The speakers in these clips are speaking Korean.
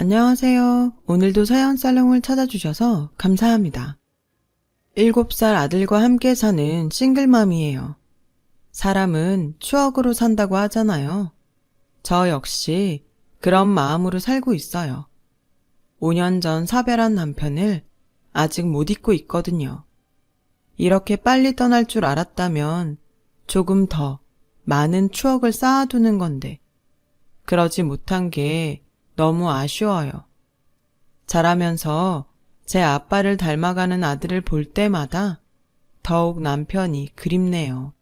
안녕하세요. 오늘도 사연 살롱을 찾아주셔서 감사합니다. 7살 아들과 함께 사는 싱글맘이에요. 사람은 추억으로 산다고 하잖아요. 저 역시 그런 마음으로 살고 있어요. 5년 전 사별한 남편을 아직 못 잊고 있거든요. 이렇게 빨리 떠날 줄 알았다면 조금 더 많은 추억을 쌓아두는 건데, 그러지 못한 게 너무 아쉬워요. 자라면서 제 아빠를 닮아가는 아들을 볼 때마다 더욱 남편이 그립네요.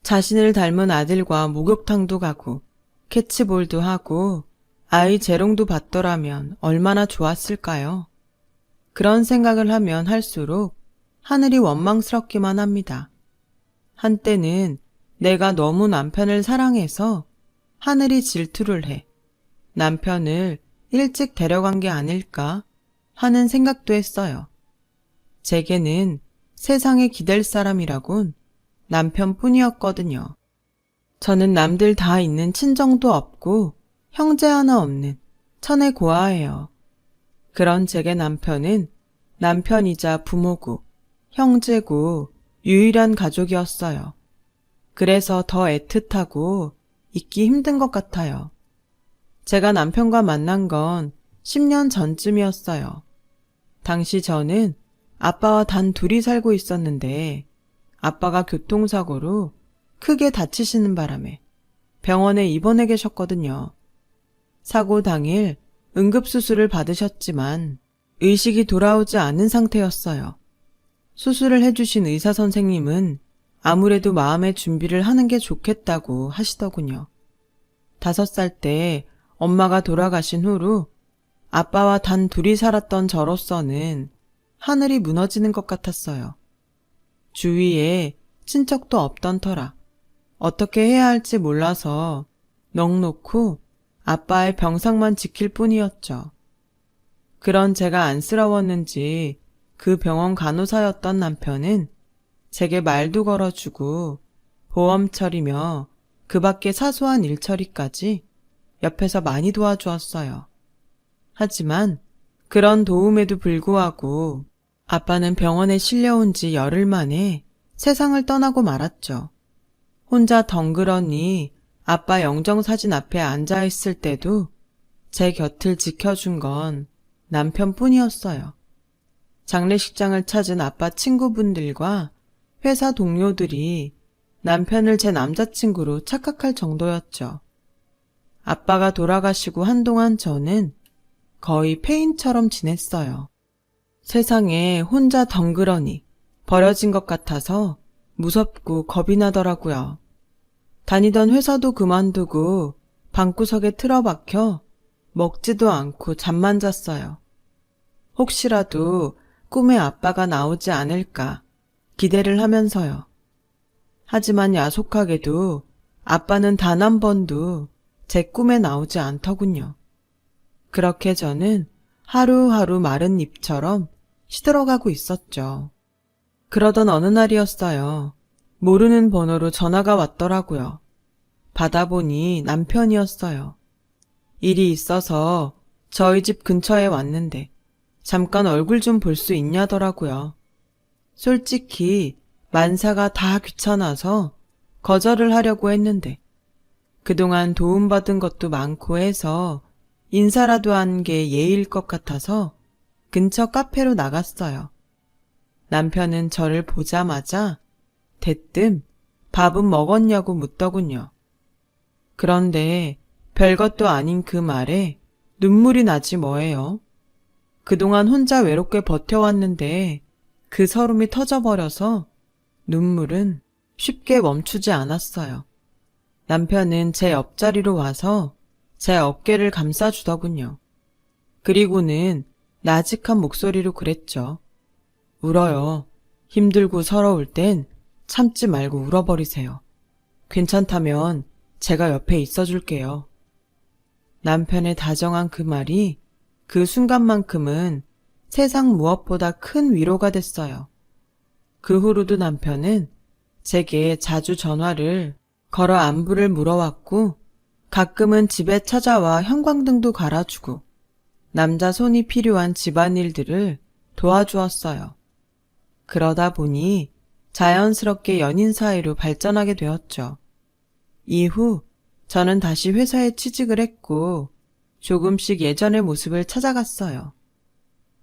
자신을 닮은 아들과 목욕탕도 가고 캐치볼도 하고 아이 재롱도 받더라면 얼마나 좋았을까요? 그런 생각을 하면 할수록 하늘이 원망스럽기만 합니다. 한때는 내가 너무 남편을 사랑해서 하늘이 질투를 해 남편을 일찍 데려간 게 아닐까 하는 생각도 했어요. 제게는 세상에 기댈 사람이라곤 남편뿐이었거든요. 저는 남들 다 있는 친정도 없고 형제 하나 없는 천의 고아예요. 그런 제게 남편은 남편이자 부모고 형제고 유일한 가족이었어요. 그래서 더 애틋하고 잊기 힘든 것 같아요. 제가 남편과 만난 건 10년 전쯤이었어요. 당시 저는 아빠와 단 둘이 살고 있었는데 아빠가 교통사고로 크게 다치시는 바람에 병원에 입원해 계셨거든요. 사고 당일 응급수술을 받으셨지만 의식이 돌아오지 않은 상태였어요. 수술을 해주신 의사 선생님은 아무래도 마음의 준비를 하는 게 좋겠다고 하시더군요. 5살 때 엄마가 돌아가신 후로 아빠와 단 둘이 살았던 저로서는 하늘이 무너지는 것 같았어요. 주위에 친척도 없던 터라 어떻게 해야 할지 몰라서 넋놓고 아빠의 병상만 지킬 뿐이었죠. 그런 제가 안쓰러웠는지 그 병원 간호사였던 남편은 제게 말도 걸어주고 보험 처리며 그 밖에 사소한 일 처리까지 옆에서 많이 도와주었어요. 하지만 그런 도움에도 불구하고 아빠는 병원에 실려온 지 열흘 만에 세상을 떠나고 말았죠. 혼자 덩그러니 아빠 영정사진 앞에 앉아있을 때도 제 곁을 지켜준 건 남편뿐이었어요. 장례식장을 찾은 아빠 친구분들과 회사 동료들이 남편을 제 남자친구로 착각할 정도였죠. 아빠가 돌아가시고 한동안 저는 거의 폐인처럼 지냈어요. 세상에 혼자 덩그러니 버려진 것 같아서 무섭고 겁이 나더라고요. 다니던 회사도 그만두고 방구석에 틀어박혀 먹지도 않고 잠만 잤어요. 혹시라도 꿈에 아빠가 나오지 않을까 기대를 하면서요. 하지만 야속하게도 아빠는 단 한 번도 제 꿈에 나오지 않더군요. 그렇게 저는 하루하루 마른 잎처럼 시들어가고 있었죠. 그러던 어느 날이었어요. 모르는 번호로 전화가 왔더라고요. 받아보니 남편이었어요. 일이 있어서 저희 집 근처에 왔는데 잠깐 얼굴 좀 볼 수 있냐더라고요. 솔직히 만사가 다 귀찮아서 거절을 하려고 했는데 그동안 도움받은 것도 많고 해서 인사라도 한 게 예의일 것 같아서 근처 카페로 나갔어요. 남편은 저를 보자마자 대뜸 밥은 먹었냐고 묻더군요. 그런데 별것도 아닌 그 말에 눈물이 나지 뭐예요. 그동안 혼자 외롭게 버텨왔는데 그 서름이 터져버려서 눈물은 쉽게 멈추지 않았어요. 남편은 제 옆자리로 와서 제 어깨를 감싸주더군요. 그리고는 나직한 목소리로 그랬죠. 울어요. 힘들고 서러울 땐 참지 말고 울어버리세요. 괜찮다면 제가 옆에 있어줄게요. 남편의 다정한 그 말이 그 순간만큼은 세상 무엇보다 큰 위로가 됐어요. 그 후로도 남편은 제게 자주 전화를 걸어 안부를 물어왔고 가끔은 집에 찾아와 형광등도 갈아주고 남자 손이 필요한 집안일들을 도와주었어요. 그러다 보니 자연스럽게 연인 사이로 발전하게 되었죠. 이후 저는 다시 회사에 취직을 했고 조금씩 예전의 모습을 찾아갔어요.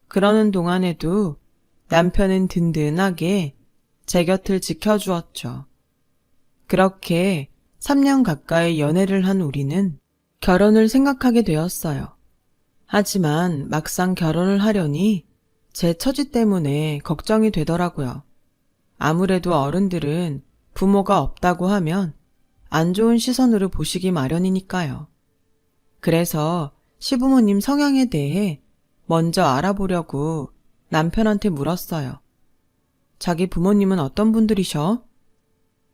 그러는 동안에도 남편은 든든하게 제 곁을 지켜주었죠. 그렇게 3년 가까이 연애를 한 우리는 결혼을 생각하게 되었어요. 하지만 막상 결혼을 하려니 제 처지 때문에 걱정이 되더라고요. 아무래도 어른들은 부모가 없다고 하면 안 좋은 시선으로 보시기 마련이니까요. 그래서 시부모님 성향에 대해 먼저 알아보려고 남편한테 물었어요. 자기 부모님은 어떤 분들이셔?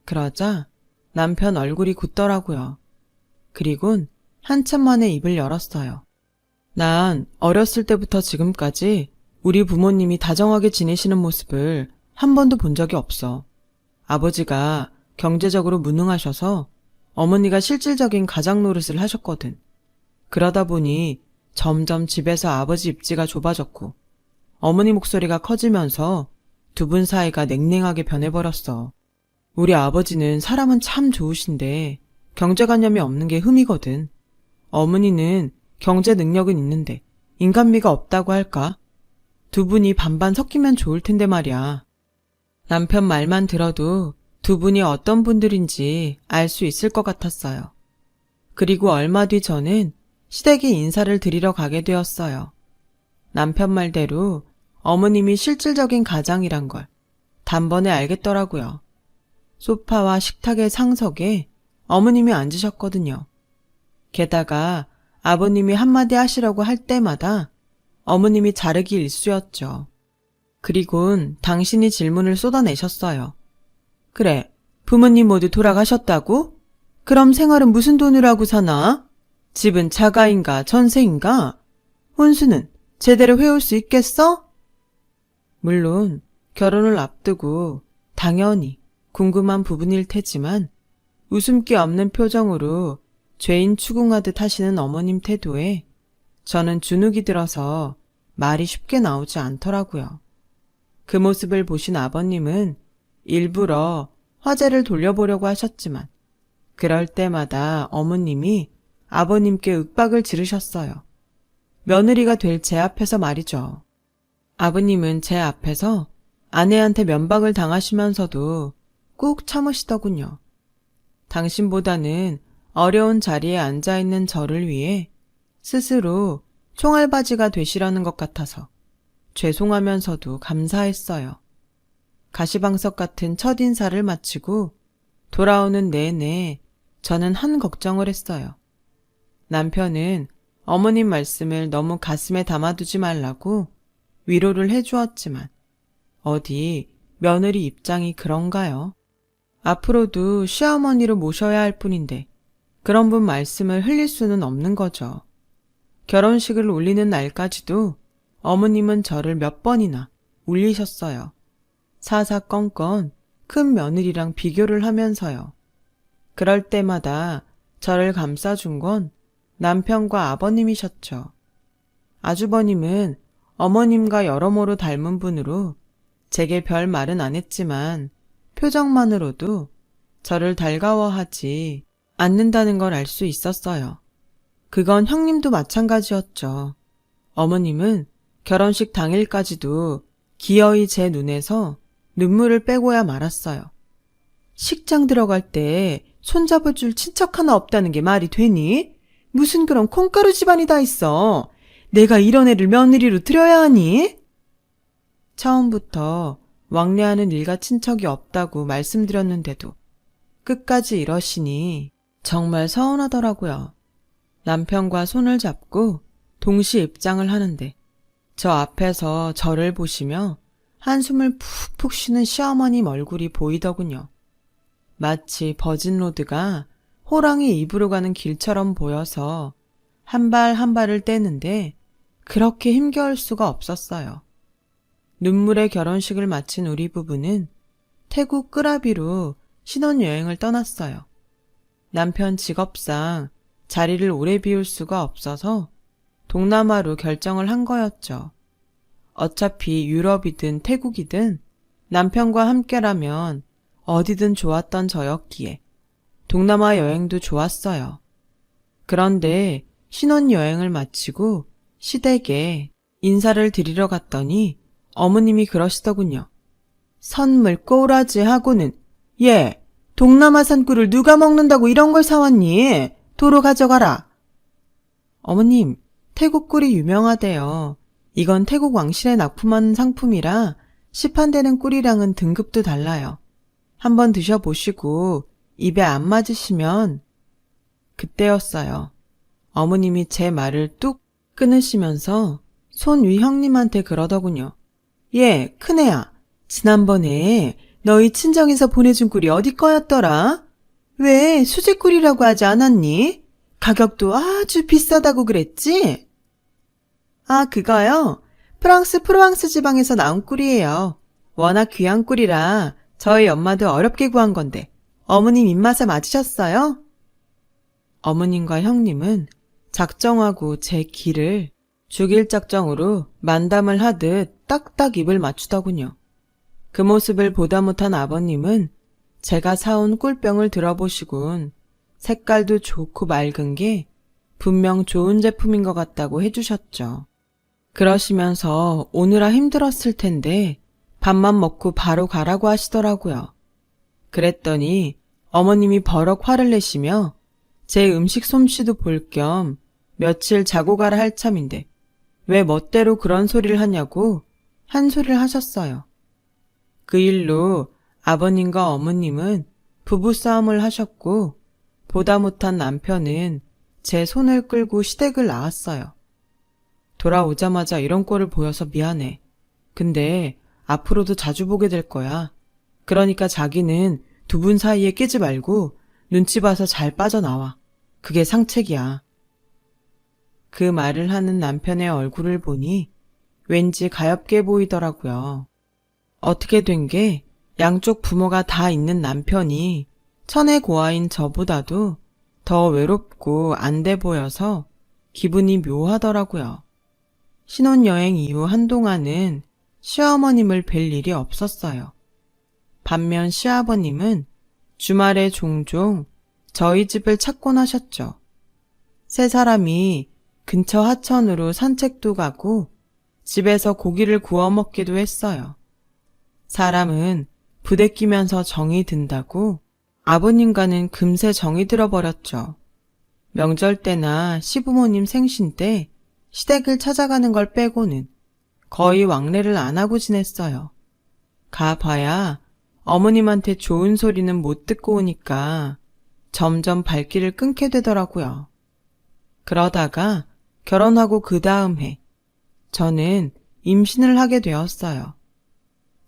그러자 남편 얼굴이 굳더라고요. 그리곤 한참 만에 입을 열었어요. 난 어렸을 때부터 지금까지 우리 부모님이 다정하게 지내시는 모습을 한 번도 본 적이 없어. 아버지가 경제적으로 무능하셔서 어머니가 실질적인 가장 노릇을 하셨거든. 그러다 보니 점점 집에서 아버지 입지가 좁아졌고 어머니 목소리가 커지면서 두 분 사이가 냉랭하게 변해버렸어. 우리 아버지는 사람은 참 좋으신데 경제관념이 없는 게 흠이거든. 어머니는 경제 능력은 있는데 인간미가 없다고 할까? 두 분이 반반 섞이면 좋을 텐데 말이야. 남편 말만 들어도 두 분이 어떤 분들인지 알 수 있을 것 같았어요. 그리고 얼마 뒤 저는 시댁에 인사를 드리러 가게 되었어요. 남편 말대로 어머님이 실질적인 가장이란 걸 단번에 알겠더라고요. 소파와 식탁의 상석에 어머님이 앉으셨거든요. 게다가 아버님이 한마디 하시려고 할 때마다 어머님이 자르기 일쑤였죠. 그리곤 당신이 질문을 쏟아내셨어요. 그래, 부모님 모두 돌아가셨다고? 그럼 생활은 무슨 돈으로 하고 사나? 집은 자가인가 전세인가? 혼수는 제대로 해올 수 있겠어? 물론 결혼을 앞두고 당연히 궁금한 부분일 테지만 웃음기 없는 표정으로 죄인 추궁하듯 하시는 어머님 태도에 저는 주눅이 들어서 말이 쉽게 나오지 않더라고요. 그 모습을 보신 아버님은 일부러 화제를 돌려보려고 하셨지만 그럴 때마다 어머님이 아버님께 윽박을 지르셨어요. 며느리가 될 제 앞에서 말이죠. 아버님은 제 앞에서 아내한테 면박을 당하시면서도 꾹 참으시더군요. 당신보다는 어려운 자리에 앉아있는 저를 위해 스스로 총알바지가 되시라는 것 같아서 죄송하면서도 감사했어요. 가시방석 같은 첫인사를 마치고 돌아오는 내내 저는 한 걱정을 했어요. 남편은 어머님 말씀을 너무 가슴에 담아두지 말라고 위로를 해주었지만 어디 며느리 입장이 그런가요? 앞으로도 시어머니로 모셔야 할 뿐인데 그런 분 말씀을 흘릴 수는 없는 거죠. 결혼식을 올리는 날까지도 어머님은 저를 몇 번이나 울리셨어요. 사사건건 큰 며느리랑 비교를 하면서요. 그럴 때마다 저를 감싸준 건 남편과 아버님이셨죠. 아주버님은 어머님과 여러모로 닮은 분으로 제게 별 말은 안 했지만 표정만으로도 저를 달가워하지 않는다는 걸 알 수 있었어요. 그건 형님도 마찬가지였죠. 어머님은 결혼식 당일까지도 기어이 제 눈에서 눈물을 빼고야 말았어요. 식장 들어갈 때 손잡을 줄 친척 하나 없다는 게 말이 되니? 무슨 그런 콩가루 집안이 다 있어. 내가 이런 애를 며느리로 들여야 하니? 처음부터 왕래하는 일가 친척이 없다고 말씀드렸는데도 끝까지 이러시니 정말 서운하더라고요. 남편과 손을 잡고 동시 입장을 하는데 저 앞에서 저를 보시며 한숨을 푹푹 쉬는 시어머님 얼굴이 보이더군요. 마치 버진로드가 호랑이 입으로 가는 길처럼 보여서 한 발 한 발을 떼는데 그렇게 힘겨울 수가 없었어요. 눈물의 결혼식을 마친 우리 부부는 태국 끄라비로 신혼여행을 떠났어요. 남편 직업상 자리를 오래 비울 수가 없어서 동남아로 결정을 한 거였죠. 어차피 유럽이든 태국이든 남편과 함께라면 어디든 좋았던 저였기에 동남아 여행도 좋았어요. 그런데 신혼여행을 마치고 시댁에 인사를 드리러 갔더니 어머님이 그러시더군요. 선물 꼬라지 하고는 얘 동남아산 꿀을 누가 먹는다고 이런 걸 사왔니? 도로 가져가라. 어머님, 태국 꿀이 유명하대요. 이건 태국 왕실에 납품한 상품이라 시판되는 꿀이랑은 등급도 달라요. 한번 드셔보시고 입에 안 맞으시면. 그때였어요. 어머님이 제 말을 뚝 끊으시면서 손위 형님한테 그러더군요. 예, 큰애야. 지난번에 너희 친정에서 보내준 꿀이 어디 거였더라? 왜 수제꿀이라고 하지 않았니? 가격도 아주 비싸다고 그랬지? 아, 그거요? 프랑스 프로앙스 지방에서 나온 꿀이에요. 워낙 귀한 꿀이라 저희 엄마도 어렵게 구한 건데 어머님 입맛에 맞으셨어요? 어머님과 형님은 작정하고 제 기를 죽일 작정으로 만담을 하듯 딱딱 입을 맞추더군요. 그 모습을 보다 못한 아버님은 제가 사온 꿀병을 들어보시곤 색깔도 좋고 맑은 게 분명 좋은 제품인 것 같다고 해주셨죠. 그러시면서 오느라 힘들었을 텐데 밥만 먹고 바로 가라고 하시더라고요. 그랬더니 어머님이 버럭 화를 내시며 제 음식 솜씨도 볼 겸 며칠 자고 가라 할 참인데 왜 멋대로 그런 소리를 하냐고 한 소리를 하셨어요. 그 일로 아버님과 어머님은 부부싸움을 하셨고 보다 못한 남편은 제 손을 끌고 시댁을 나왔어요. 돌아오자마자 이런 꼴을 보여서 미안해. 근데 앞으로도 자주 보게 될 거야. 그러니까 자기는 두 분 사이에 끼지 말고 눈치 봐서 잘 빠져나와. 그게 상책이야. 그 말을 하는 남편의 얼굴을 보니 왠지 가엾게 보이더라고요. 어떻게 된 게 양쪽 부모가 다 있는 남편이 천의 고아인 저보다도 더 외롭고 안 돼 보여서 기분이 묘하더라고요. 신혼여행 이후 한동안은 시어머님을 뵐 일이 없었어요. 반면 시아버님은 주말에 종종 저희 집을 찾곤 하셨죠. 세 사람이 근처 하천으로 산책도 가고 집에서 고기를 구워 먹기도 했어요. 사람은 부대끼면서 정이 든다고 아버님과는 금세 정이 들어버렸죠. 명절 때나 시부모님 생신 때 시댁을 찾아가는 걸 빼고는 거의 왕래를 안 하고 지냈어요. 가봐야 어머님한테 좋은 소리는 못 듣고 오니까 점점 발길을 끊게 되더라고요. 그러다가 결혼하고 그 다음 해 저는 임신을 하게 되었어요.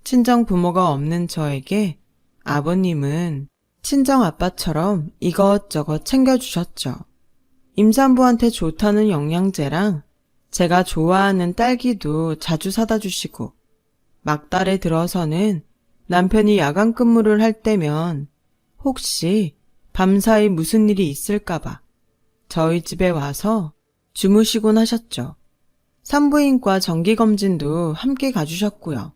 친정 부모가 없는 저에게 아버님은 친정 아빠처럼 이것저것 챙겨주셨죠. 임산부한테 좋다는 영양제랑 제가 좋아하는 딸기도 자주 사다 주시고 막달에 들어서는 남편이 야간 근무를 할 때면 혹시 밤사이 무슨 일이 있을까봐 저희 집에 와서 주무시곤 하셨죠. 산부인과 정기검진도 함께 가주셨고요.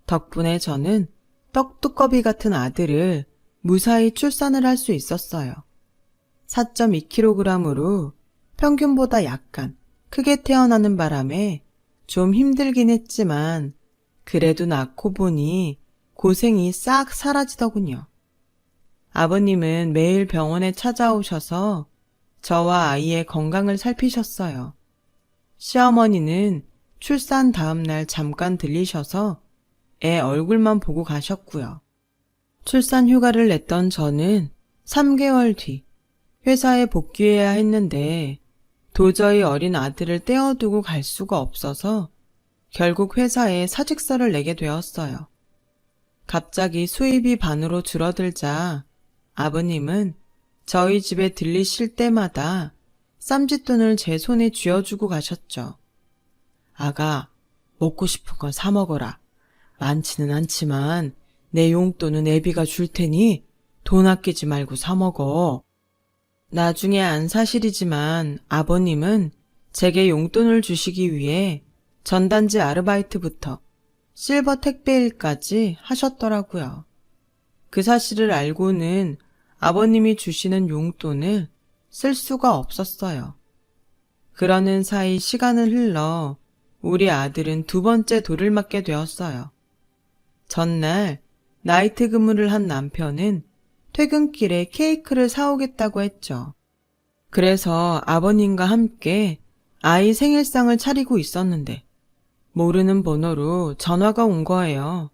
덕분에 저는 떡두꺼비 같은 아들을 무사히 출산을 할 수 있었어요. 4.2kg으로 평균보다 약간 크게 태어나는 바람에 좀 힘들긴 했지만 그래도 낳고 보니 고생이 싹 사라지더군요. 아버님은 매일 병원에 찾아오셔서 저와 아이의 건강을 살피셨어요. 시어머니는 출산 다음 날 잠깐 들리셔서 애 얼굴만 보고 가셨고요. 출산 휴가를 냈던 저는 3개월 뒤 회사에 복귀해야 했는데 도저히 어린 아들을 떼어두고 갈 수가 없어서 결국 회사에 사직서를 내게 되었어요. 갑자기 수입이 반으로 줄어들자 아버님은 저희 집에 들리실 때마다 쌈짓돈을 제 손에 쥐어주고 가셨죠. 아가, 먹고 싶은 건 사 먹어라. 많지는 않지만 내 용돈은 애비가 줄 테니 돈 아끼지 말고 사 먹어. 나중에 안 사실이지만 아버님은 제게 용돈을 주시기 위해 전단지 아르바이트부터 실버 택배일까지 하셨더라고요. 그 사실을 알고는 아버님이 주시는 용돈을 쓸 수가 없었어요. 그러는 사이 시간은 흘러 우리 아들은 두 번째 돌을 맞게 되었어요. 전날 나이트 근무를 한 남편은 퇴근길에 케이크를 사오겠다고 했죠. 그래서 아버님과 함께 아이 생일상을 차리고 있었는데 모르는 번호로 전화가 온 거예요.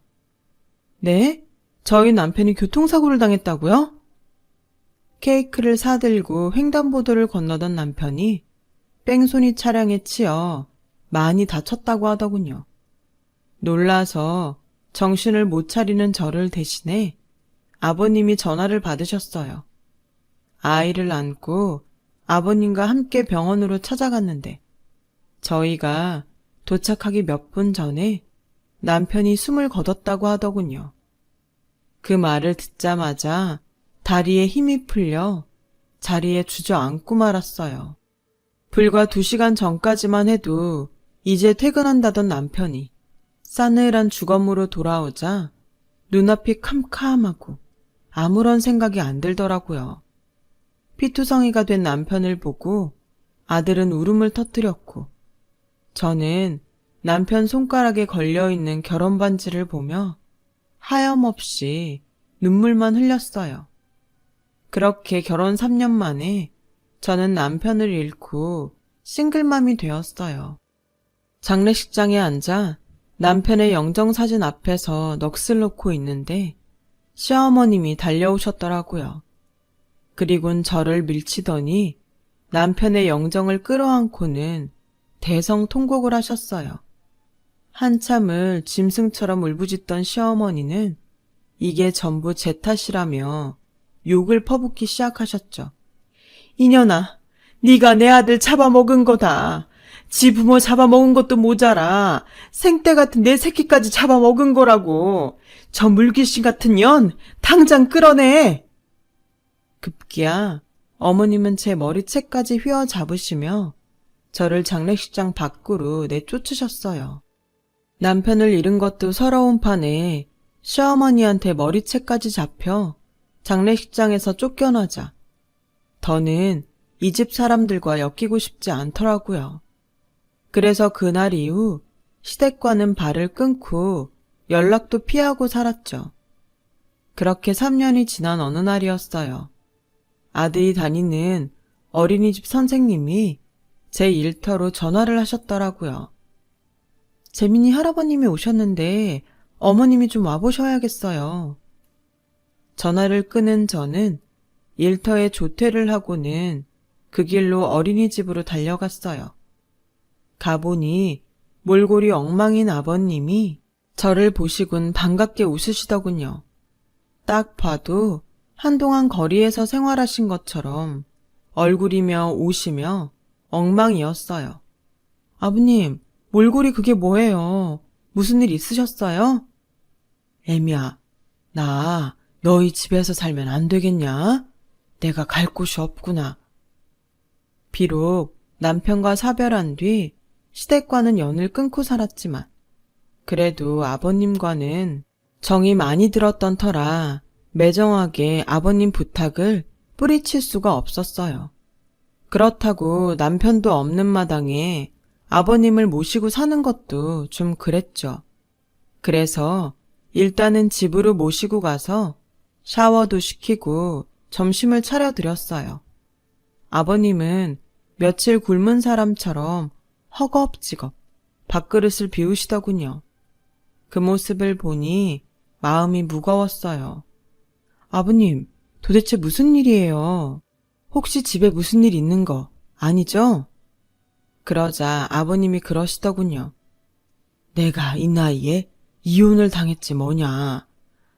네? 저희 남편이 교통사고를 당했다고요? 케이크를 사들고 횡단보도를 건너던 남편이 뺑소니 차량에 치여 많이 다쳤다고 하더군요. 놀라서 정신을 못 차리는 저를 대신해 아버님이 전화를 받으셨어요. 아이를 안고 아버님과 함께 병원으로 찾아갔는데 저희가 도착하기 몇 분 전에 남편이 숨을 거뒀다고 하더군요. 그 말을 듣자마자 다리에 힘이 풀려 자리에 주저앉고 말았어요. 불과 2시간 전까지만 해도 이제 퇴근한다던 남편이 싸늘한 주검으로 돌아오자 눈앞이 캄캄하고 아무런 생각이 안 들더라고요. 피투성이가 된 남편을 보고 아들은 울음을 터뜨렸고 저는 남편 손가락에 걸려있는 결혼반지를 보며 하염없이 눈물만 흘렸어요. 그렇게 결혼 3년 만에 저는 남편을 잃고 싱글맘이 되었어요. 장례식장에 앉아 남편의 영정사진 앞에서 넋을 놓고 있는데 시어머님이 달려오셨더라고요. 그리곤 저를 밀치더니 남편의 영정을 끌어안고는 대성통곡을 하셨어요. 한참을 짐승처럼 울부짖던 시어머니는 이게 전부 제 탓이라며 욕을 퍼붓기 시작하셨죠. 이년아, 네가 내 아들 잡아먹은 거다. 지 부모 잡아먹은 것도 모자라 생떼 같은 내 새끼까지 잡아먹은 거라고. 저 물귀신 같은 년 당장 끌어내. 급기야 어머님은 제 머리채까지 휘어잡으시며 저를 장례식장 밖으로 내쫓으셨어요. 남편을 잃은 것도 서러운 판에 시어머니한테 머리채까지 잡혀 장례식장에서 쫓겨나자 더는 이 집 사람들과 엮이고 싶지 않더라고요. 그래서 그날 이후 시댁과는 발을 끊고 연락도 피하고 살았죠. 그렇게 3년이 지난 어느 날이었어요. 아들이 다니는 어린이집 선생님이 제 일터로 전화를 하셨더라고요. 재민이 할아버님이 오셨는데 어머님이 좀 와보셔야겠어요. 전화를 끊은 저는 일터에 조퇴를 하고는 그 길로 어린이집으로 달려갔어요. 가보니 몰골이 엉망인 아버님이 저를 보시곤 반갑게 웃으시더군요. 딱 봐도 한동안 거리에서 생활하신 것처럼 얼굴이며 옷이며 엉망이었어요. 아버님, 몰골이 그게 뭐예요? 무슨 일 있으셨어요? 애미야, 나 너희 집에서 살면 안 되겠냐? 내가 갈 곳이 없구나. 비록 남편과 사별한 뒤 시댁과는 연을 끊고 살았지만 그래도 아버님과는 정이 많이 들었던 터라 매정하게 아버님 부탁을 뿌리칠 수가 없었어요. 그렇다고 남편도 없는 마당에 아버님을 모시고 사는 것도 좀 그랬죠. 그래서 일단은 집으로 모시고 가서 샤워도 시키고 점심을 차려드렸어요. 아버님은 며칠 굶은 사람처럼 허겁지겁 밥그릇을 비우시더군요. 그 모습을 보니 마음이 무거웠어요. 아버님, 도대체 무슨 일이에요? 혹시 집에 무슨 일 있는 거 아니죠? 그러자 아버님이 그러시더군요. 내가 이 나이에 이혼을 당했지 뭐냐.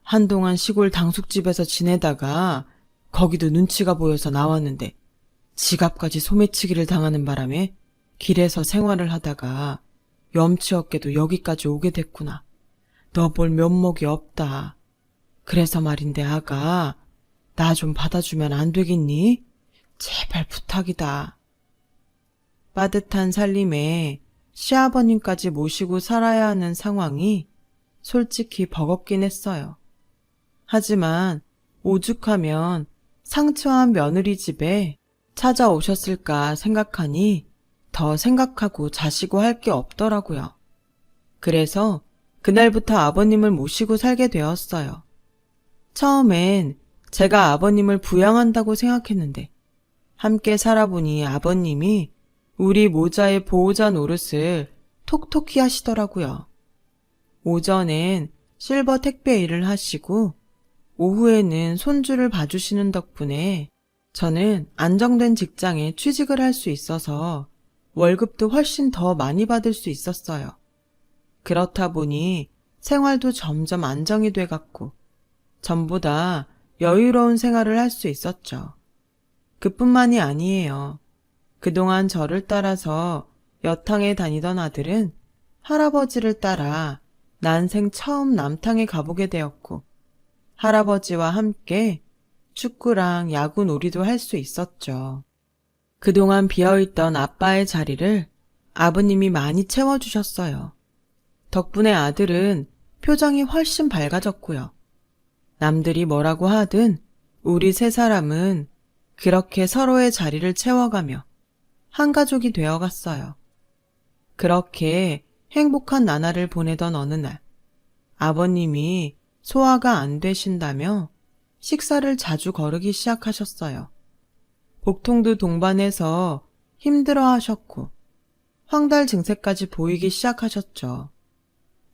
한동안 시골 당숙집에서 지내다가 거기도 눈치가 보여서 나왔는데 지갑까지 소매치기를 당하는 바람에 길에서 생활을 하다가 염치 없게도 여기까지 오게 됐구나. 너 볼 면목이 없다. 그래서 말인데 아가, 나 좀 받아주면 안 되겠니? 제발 부탁이다. 빠듯한 살림에 시아버님까지 모시고 살아야 하는 상황이 솔직히 버겁긴 했어요. 하지만 오죽하면 상처한 며느리 집에 찾아오셨을까 생각하니 더 생각하고 자시고 할 게 없더라고요. 그래서 그날부터 아버님을 모시고 살게 되었어요. 처음엔 제가 아버님을 부양한다고 생각했는데 함께 살아보니 아버님이 우리 모자의 보호자 노릇을 톡톡히 하시더라고요. 오전엔 실버 택배 일을 하시고 오후에는 손주를 봐주시는 덕분에 저는 안정된 직장에 취직을 할 수 있어서 월급도 훨씬 더 많이 받을 수 있었어요. 그렇다 보니 생활도 점점 안정이 돼갔고 전보다 여유로운 생활을 할 수 있었죠. 그뿐만이 아니에요. 그동안 저를 따라서 여탕에 다니던 아들은 할아버지를 따라 난생 처음 남탕에 가보게 되었고 할아버지와 함께 축구랑 야구 놀이도 할 수 있었죠. 그동안 비어있던 아빠의 자리를 아버님이 많이 채워주셨어요. 덕분에 아들은 표정이 훨씬 밝아졌고요. 남들이 뭐라고 하든 우리 세 사람은 그렇게 서로의 자리를 채워가며 한 가족이 되어갔어요. 그렇게 행복한 나날을 보내던 어느 날, 아버님이 소화가 안 되신다며 식사를 자주 거르기 시작하셨어요. 복통도 동반해서 힘들어 하셨고, 황달 증세까지 보이기 시작하셨죠.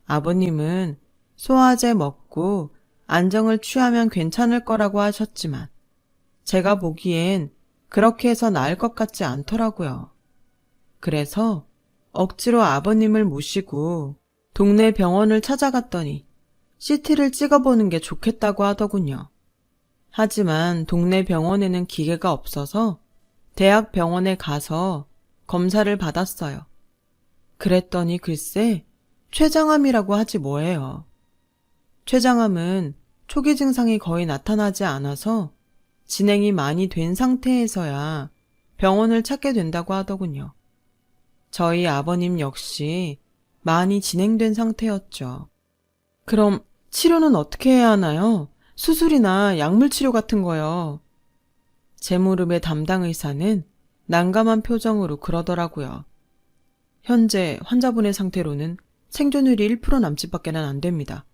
아버님은 소화제 먹고 안정을 취하면 괜찮을 거라고 하셨지만, 제가 보기엔 그렇게 해서 나을 것 같지 않더라고요. 그래서 억지로 아버님을 모시고 동네 병원을 찾아갔더니 CT를 찍어보는 게 좋겠다고 하더군요. 하지만 동네 병원에는 기계가 없어서 대학 병원에 가서 검사를 받았어요. 그랬더니 글쎄 췌장암이라고 하지 뭐예요. 췌장암은 초기 증상이 거의 나타나지 않아서 진행이 많이 된 상태에서야 병원을 찾게 된다고 하더군요. 저희 아버님 역시 많이 진행된 상태였죠. 그럼 치료는 어떻게 해야 하나요? 수술이나 약물 치료 같은 거요. 제 무릎의 담당 의사는 난감한 표정으로 그러더라고요. 현재 환자분의 상태로는 생존율이 1% 남짓밖에는 안 됩니다.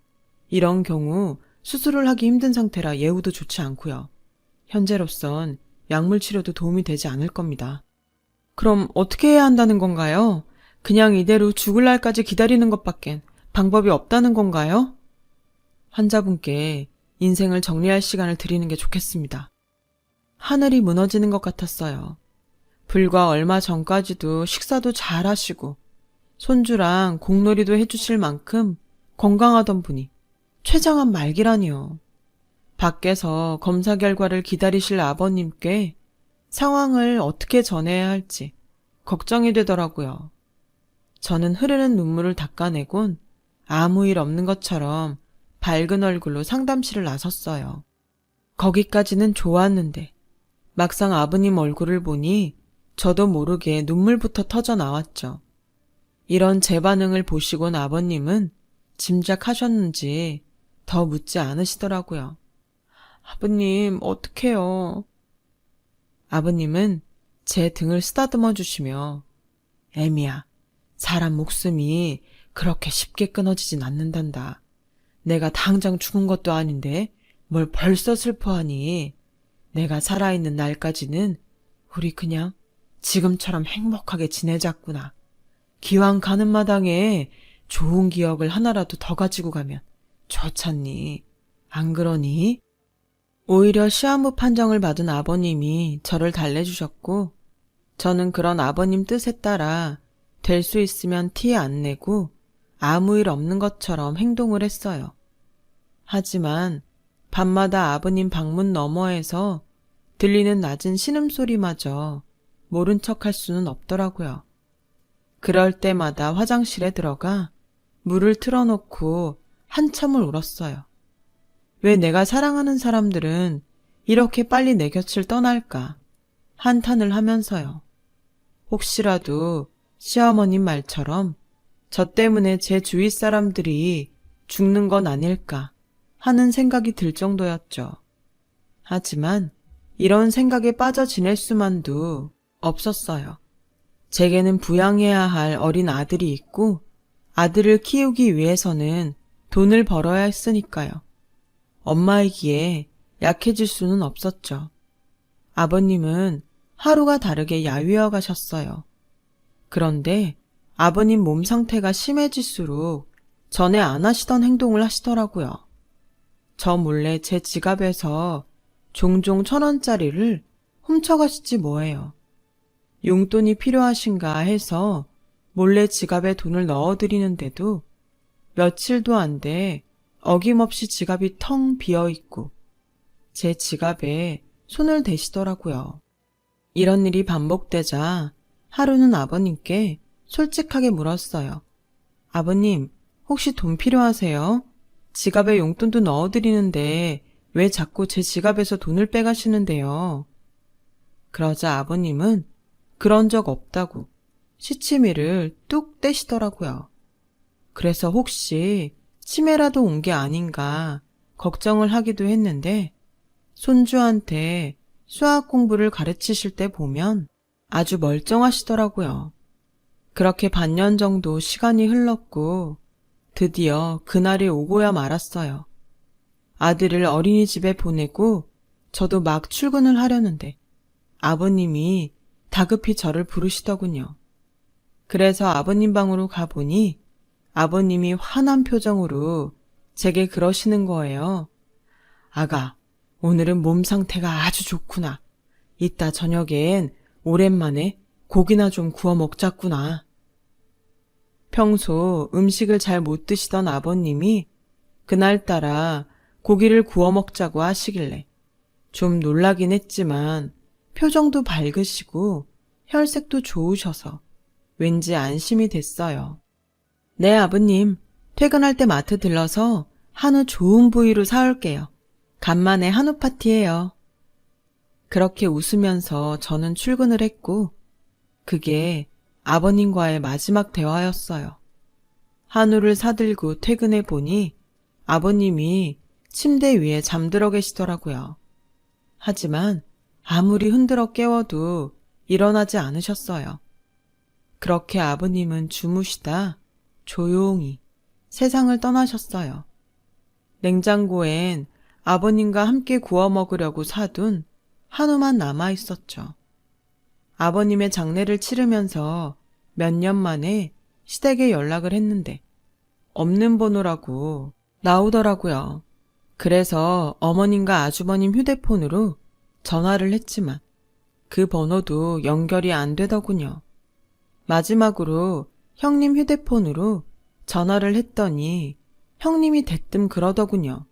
이런 경우 수술을 하기 힘든 상태라 예후도 좋지 않고요. 현재로선 약물 치료도 도움이 되지 않을 겁니다. 그럼 어떻게 해야 한다는 건가요? 그냥 이대로 죽을 날까지 기다리는 것밖엔 방법이 없다는 건가요? 환자분께 인생을 정리할 시간을 드리는 게 좋겠습니다. 하늘이 무너지는 것 같았어요. 불과 얼마 전까지도 식사도 잘 하시고 손주랑 공놀이도 해주실 만큼 건강하던 분이 췌장암 말기라니요. 밖에서 검사 결과를 기다리실 아버님께 상황을 어떻게 전해야 할지 걱정이 되더라고요. 저는 흐르는 눈물을 닦아내곤 아무 일 없는 것처럼 밝은 얼굴로 상담실을 나섰어요. 거기까지는 좋았는데 막상 아버님 얼굴을 보니 저도 모르게 눈물부터 터져 나왔죠. 이런 제 반응을 보시곤 아버님은 짐작하셨는지 더 묻지 않으시더라고요. 아버님, 어떡해요? 아버님은 제 등을 쓰다듬어 주시며 애미야, 사람 목숨이 그렇게 쉽게 끊어지진 않는단다. 내가 당장 죽은 것도 아닌데 뭘 벌써 슬퍼하니. 내가 살아있는 날까지는 우리 그냥 지금처럼 행복하게 지내자꾸나. 기왕 가는 마당에 좋은 기억을 하나라도 더 가지고 가면 좋잖니. 안 그러니? 오히려 시한부 판정을 받은 아버님이 저를 달래주셨고 저는 그런 아버님 뜻에 따라 될 수 있으면 티 안 내고 아무 일 없는 것처럼 행동을 했어요. 하지만 밤마다 아버님 방문 너머에서 들리는 낮은 신음소리마저 모른 척할 수는 없더라고요. 그럴 때마다 화장실에 들어가 물을 틀어놓고 한참을 울었어요. 왜 내가 사랑하는 사람들은 이렇게 빨리 내 곁을 떠날까 한탄을 하면서요. 혹시라도 시어머님 말처럼 저 때문에 제 주위 사람들이 죽는 건 아닐까 하는 생각이 들 정도였죠. 하지만 이런 생각에 빠져 지낼 수만도 없었어요. 제게는 부양해야 할 어린 아들이 있고 아들을 키우기 위해서는 돈을 벌어야 했으니까요. 엄마이기에 약해질 수는 없었죠. 아버님은 하루가 다르게 야위어 가셨어요. 그런데 아버님 몸 상태가 심해질수록 전에 안 하시던 행동을 하시더라고요. 저 몰래 제 지갑에서 종종 1,000원짜리를 훔쳐가시지 뭐예요. 용돈이 필요하신가 해서 몰래 지갑에 돈을 넣어드리는데도 며칠도 안 돼 어김없이 지갑이 텅 비어있고 제 지갑에 손을 대시더라고요. 이런 일이 반복되자 하루는 아버님께 솔직하게 물었어요. 아버님, 혹시 돈 필요하세요? 지갑에 용돈도 넣어드리는데 왜 자꾸 제 지갑에서 돈을 빼가시는데요? 그러자 아버님은 그런 적 없다고 시치미를 뚝 떼시더라고요. 그래서 혹시 치매라도 온 게 아닌가 걱정을 하기도 했는데 손주한테 수학 공부를 가르치실 때 보면 아주 멀쩡하시더라고요. 그렇게 반년 정도 시간이 흘렀고 드디어 그날이 오고야 말았어요. 아들을 어린이집에 보내고 저도 막 출근을 하려는데 아버님이 다급히 저를 부르시더군요. 그래서 아버님 방으로 가보니 아버님이 화난 표정으로 제게 그러시는 거예요. 아가, 오늘은 몸 상태가 아주 좋구나. 이따 저녁엔 오랜만에 고기나 좀 구워 먹자꾸나. 평소 음식을 잘 못 드시던 아버님이 그날따라 고기를 구워 먹자고 하시길래 좀 놀라긴 했지만 표정도 밝으시고 혈색도 좋으셔서 왠지 안심이 됐어요. 네, 아버님. 퇴근할 때 마트 들러서 한우 좋은 부위로 사올게요. 간만에 한우 파티예요. 그렇게 웃으면서 저는 출근을 했고 그게 아버님과의 마지막 대화였어요. 한우를 사들고 퇴근해 보니 아버님이 침대 위에 잠들어 계시더라고요. 하지만 아무리 흔들어 깨워도 일어나지 않으셨어요. 그렇게 아버님은 주무시다 조용히 세상을 떠나셨어요. 냉장고엔 아버님과 함께 구워 먹으려고 사둔 한우만 남아 있었죠. 아버님의 장례를 치르면서 몇 년 만에 시댁에 연락을 했는데 없는 번호라고 나오더라고요. 그래서 어머님과 아주버님 휴대폰으로 전화를 했지만 그 번호도 연결이 안 되더군요. 마지막으로 형님 휴대폰으로 전화를 했더니 형님이 대뜸 그러더군요.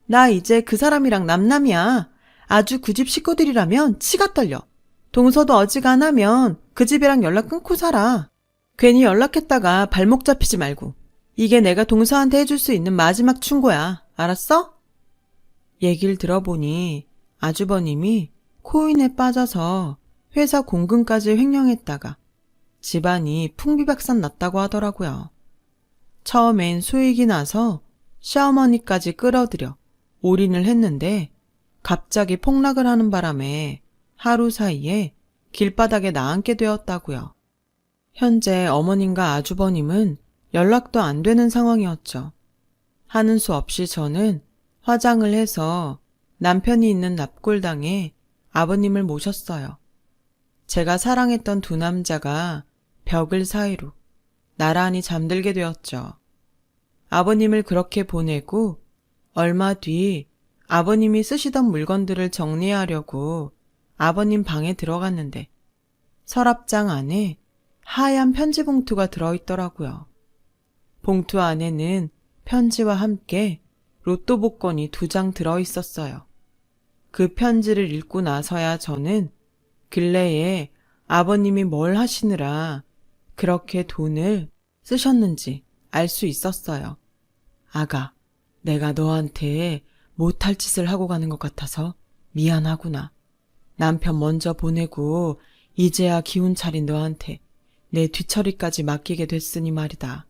나 이제 그 사람이랑 남남이야. 아주 그 집 식구들이라면 치가 떨려. 동서도 어지간하면 그 집이랑 연락 끊고 살아. 괜히 연락했다가 발목 잡히지 말고. 이게 내가 동서한테 해줄 수 있는 마지막 충고야. 알았어? 얘기를 들어보니 아주버님이 코인에 빠져서 회사 공금까지 횡령했다가 집안이 풍비박산 났다고 하더라고요. 처음엔 수익이 나서 시어머니까지 끌어들여 올인을 했는데 갑자기 폭락을 하는 바람에 하루 사이에 길바닥에 나앉게 되었다고요. 현재 어머님과 아주버님은 연락도 안 되는 상황이었죠. 하는 수 없이 저는 화장을 해서 남편이 있는 납골당에 아버님을 모셨어요. 제가 사랑했던 두 남자가 벽을 사이로 나란히 잠들게 되었죠. 아버님을 그렇게 보내고 얼마 뒤 아버님이 쓰시던 물건들을 정리하려고 아버님 방에 들어갔는데 서랍장 안에 하얀 편지 봉투가 들어있더라고요. 봉투 안에는 편지와 함께 로또 복권이 2장 들어있었어요. 그 편지를 읽고 나서야 저는 근래에 아버님이 뭘 하시느라 그렇게 돈을 쓰셨는지 알 수 있었어요. 아가, 내가 너한테 못할 짓을 하고 가는 것 같아서 미안하구나. 남편 먼저 보내고 이제야 기운 차린 너한테 내 뒤처리까지 맡기게 됐으니 말이다.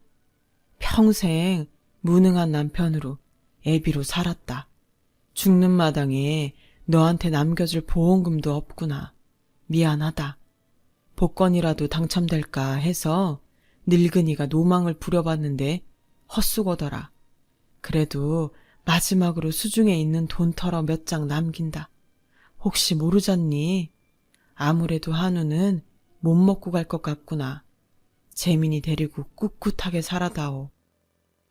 평생 무능한 남편으로 애비로 살았다. 죽는 마당에 너한테 남겨줄 보험금도 없구나. 미안하다. 복권이라도 당첨될까 해서 늙은이가 노망을 부려봤는데 헛수고더라. 그래도 마지막으로 수중에 있는 돈 털어 몇 장 남긴다. 혹시 모르잖니? 아무래도 한우는 못 먹고 갈 것 같구나. 재민이 데리고 꿋꿋하게 살아다오.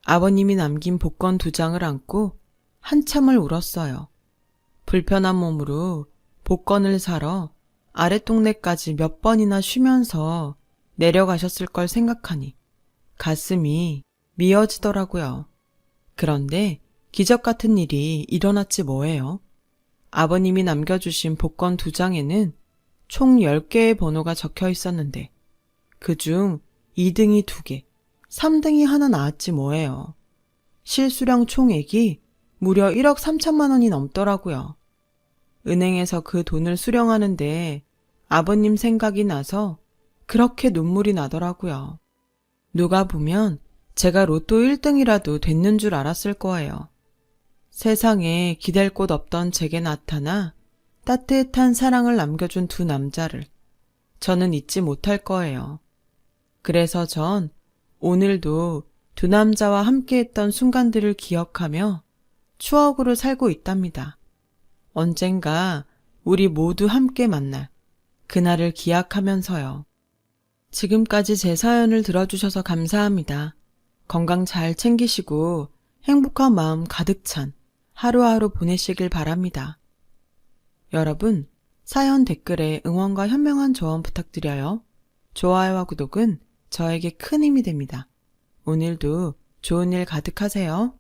아버님이 남긴 복권 2장을 안고 한참을 울었어요. 불편한 몸으로 복권을 사러 아랫동네까지 몇 번이나 쉬면서 내려가셨을 걸 생각하니 가슴이 미어지더라고요. 그런데 기적 같은 일이 일어났지 뭐예요. 아버님이 남겨주신 복권 2장에는 총 10개의 번호가 적혀 있었는데 그중 2등이 2개, 3등이 하나 나왔지 뭐예요. 실수령 총액이 무려 1억 3천만 원이 넘더라고요. 은행에서 그 돈을 수령하는데 아버님 생각이 나서 그렇게 눈물이 나더라고요. 누가 보면 제가 로또 1등이라도 됐는 줄 알았을 거예요. 세상에 기댈 곳 없던 제게 나타나 따뜻한 사랑을 남겨준 2 남자를 저는 잊지 못할 거예요. 그래서 전 오늘도 2 남자와 함께했던 순간들을 기억하며 추억으로 살고 있답니다. 언젠가 우리 모두 함께 만날 그날을 기약하면서요. 지금까지 제 사연을 들어주셔서 감사합니다. 건강 잘 챙기시고 행복한 마음 가득 찬 하루하루 보내시길 바랍니다. 여러분, 사연 댓글에 응원과 현명한 조언 부탁드려요. 좋아요와 구독은 저에게 큰 힘이 됩니다. 오늘도 좋은 일 가득하세요.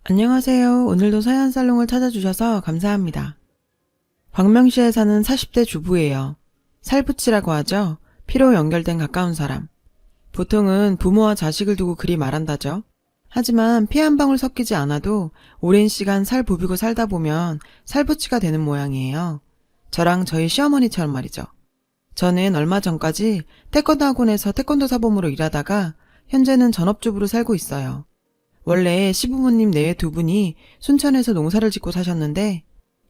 안녕하세요. 오늘도 사연살롱을 찾아주셔서 감사합니다. 광명시에 사는 40대 주부예요. 살부치라고 하죠. 피로 연결된 가까운 사람. 보통은 부모와 자식을 두고 그리 말한다죠. 하지만 피 한 방울 섞이지 않아도 오랜 시간 살 부비고 살다 보면 살부치가 되는 모양이에요. 저랑 저희 시어머니처럼 말이죠. 저는 얼마 전까지 태권도 학원에서 태권도 사범으로 일하다가 현재는 전업주부로 살고 있어요. 원래 시부모님 내외 2분이 순천에서 농사를 짓고 사셨는데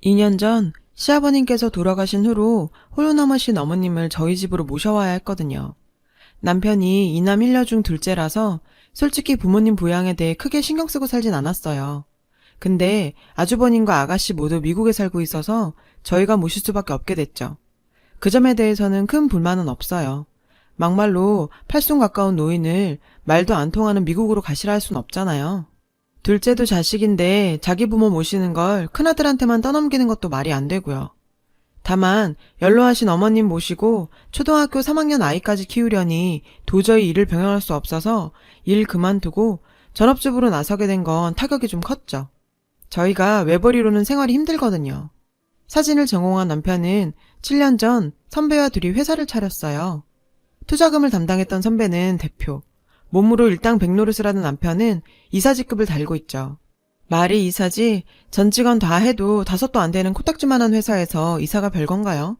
2년 전 시아버님께서 돌아가신 후로 홀로 남으신 어머님을 저희 집으로 모셔와야 했거든요. 남편이 이남 1녀 중 둘째라서 솔직히 부모님 부양에 대해 크게 신경 쓰고 살진 않았어요. 근데 아주버님과 아가씨 모두 미국에 살고 있어서 저희가 모실 수밖에 없게 됐죠. 그 점에 대해서는 큰 불만은 없어요. 막말로 팔순 가까운 노인을 말도 안 통하는 미국으로 가시라 할 순 없잖아요. 둘째도 자식인데 자기 부모 모시는 걸 큰아들한테만 떠넘기는 것도 말이 안 되고요. 다만 연로하신 어머님 모시고 초등학교 3학년 아이까지 키우려니 도저히 일을 병행할 수 없어서 일 그만두고 전업주부로 나서게 된 건 타격이 좀 컸죠. 저희가 외벌이로는 생활이 힘들거든요. 사진을 전공한 남편은 7년 전 선배와 둘이 회사를 차렸어요. 투자금을 담당했던 선배는 대표, 몸으로 일당백노릇을 하는 남편은 이사직급을 달고 있죠. 말이 이사지 전 직원 다 해도 5도 안 되는 코딱지만한 회사에서 이사가 별건가요?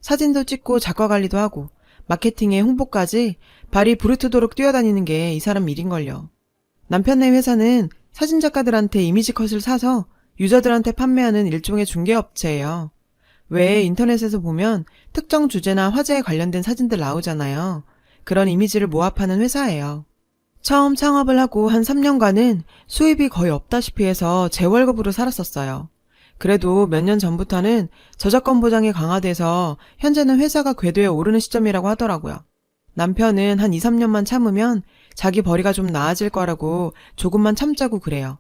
사진도 찍고 작가 관리도 하고 마케팅에 홍보까지 발이 부르트도록 뛰어다니는 게 이 사람 일인걸요. 남편네 회사는 사진작가들한테 이미지 컷을 사서 유저들한테 판매하는 일종의 중개업체예요. 왜 인터넷에서 보면 특정 주제나 화제에 관련된 사진들 나오잖아요. 그런 이미지를 모아파는 회사예요. 처음 창업을 하고 한 3년간은 수입이 거의 없다시피 해서 제 월급으로 살았었어요. 그래도 몇 년 전부터는 저작권 보장이 강화돼서 현재는 회사가 궤도에 오르는 시점이라고 하더라고요. 남편은 한 2, 3년만 참으면 자기 벌이가 좀 나아질 거라고 조금만 참자고 그래요.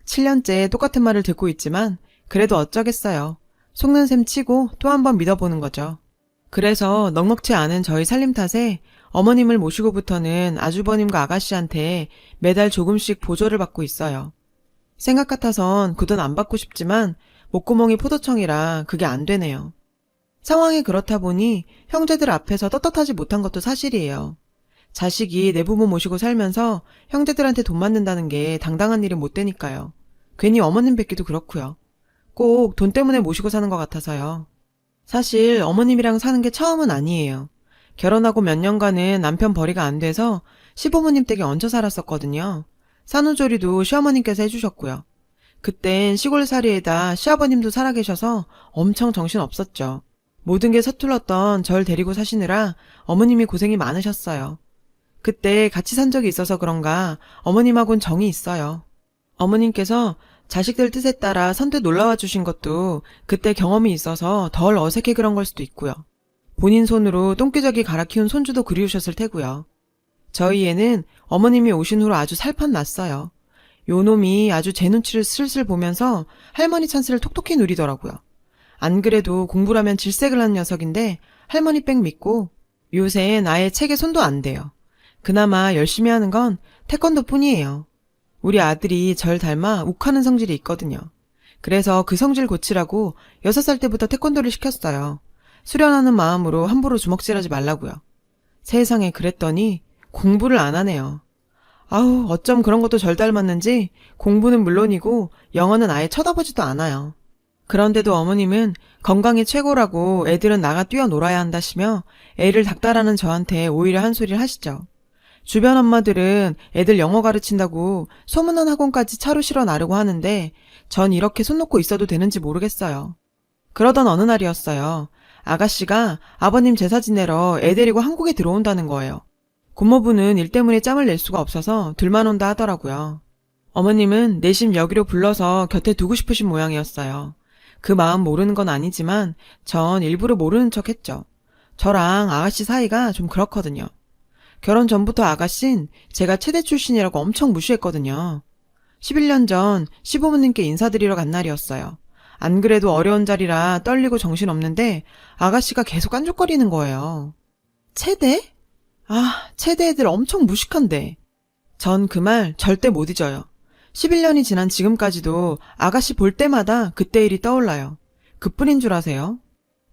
7년째 똑같은 말을 듣고 있지만 그래도 어쩌겠어요. 속는 셈 치고 또 한 번 믿어보는 거죠. 그래서 넉넉지 않은 저희 살림 탓에 어머님을 모시고부터는 아주버님과 아가씨한테 매달 조금씩 보조를 받고 있어요. 생각 같아선 그 돈 안 받고 싶지만 목구멍이 포도청이라 그게 안 되네요. 상황이 그렇다 보니 형제들 앞에서 떳떳하지 못한 것도 사실이에요. 자식이 내 부모 모시고 살면서 형제들한테 돈 맞는다는 게 당당한 일은 못 되니까요. 괜히 어머님 뵙기도 그렇고요. 꼭 돈 때문에 모시고 사는 것 같아서요. 사실 어머님이랑 사는 게 처음은 아니에요. 결혼하고 몇 년간은 남편 벌이가 안 돼서 시부모님 댁에 얹혀 살았었거든요. 산후조리도 시어머님께서 해주셨고요. 그땐 시골살이에다 시아버님도 살아계셔서 엄청 정신 없었죠. 모든 게 서툴렀던 절 데리고 사시느라 어머님이 고생이 많으셨어요. 그때 같이 산 적이 있어서 그런가 어머님하고는 정이 있어요. 어머님께서 자식들 뜻에 따라 선뜻 놀러와 주신 것도 그때 경험이 있어서 덜 어색해 그런 걸 수도 있고요. 본인 손으로 똥기저귀 갈아 키운 손주도 그리우셨을 테고요. 저희 애는 어머님이 오신 후로 아주 살판 났어요. 요놈이 아주 제 눈치를 슬슬 보면서 할머니 찬스를 톡톡히 누리더라고요. 안 그래도 공부라면 질색을 하는 녀석인데 할머니 백 믿고 요새는 아예 책에 손도 안 대요. 그나마 열심히 하는 건 태권도 뿐이에요. 우리 아들이 절 닮아 욱하는 성질이 있거든요. 그래서 그 성질 고치라고 6살 때부터 태권도를 시켰어요. 수련하는 마음으로 함부로 주먹질하지 말라고요. 세상에 그랬더니 공부를 안 하네요. 아우 어쩜 그런 것도 절 닮았는지 공부는 물론이고 영어는 아예 쳐다보지도 않아요. 그런데도 어머님은 건강이 최고라고 애들은 나가 뛰어놀아야 한다시며 애를 닥달하는 저한테 오히려 한 소리를 하시죠. 주변 엄마들은 애들 영어 가르친다고 소문난 학원까지 차로 실어 나르고 하는데 전 이렇게 손 놓고 있어도 되는지 모르겠어요. 그러던 어느 날이었어요. 아가씨가 아버님 제사 지내러 애 데리고 한국에 들어온다는 거예요. 고모부는 일 때문에 짬을 낼 수가 없어서 둘만 온다 하더라고요. 어머님은 내심 여기로 불러서 곁에 두고 싶으신 모양이었어요. 그 마음 모르는 건 아니지만 전 일부러 모르는 척 했죠. 저랑 아가씨 사이가 좀 그렇거든요. 결혼 전부터 아가씨는 제가 체대 출신이라고 엄청 무시했거든요. 11년 전 시부모님께 인사드리러 간 날이었어요. 안 그래도 어려운 자리라 떨리고 정신없는데 아가씨가 계속 깐족거리는 거예요. 체대? 체대 애들 엄청 무식한데. 전 그 말 절대 못 잊어요. 11년이 지난 지금까지도 아가씨 볼 때마다 그때 일이 떠올라요. 그뿐인 줄 아세요?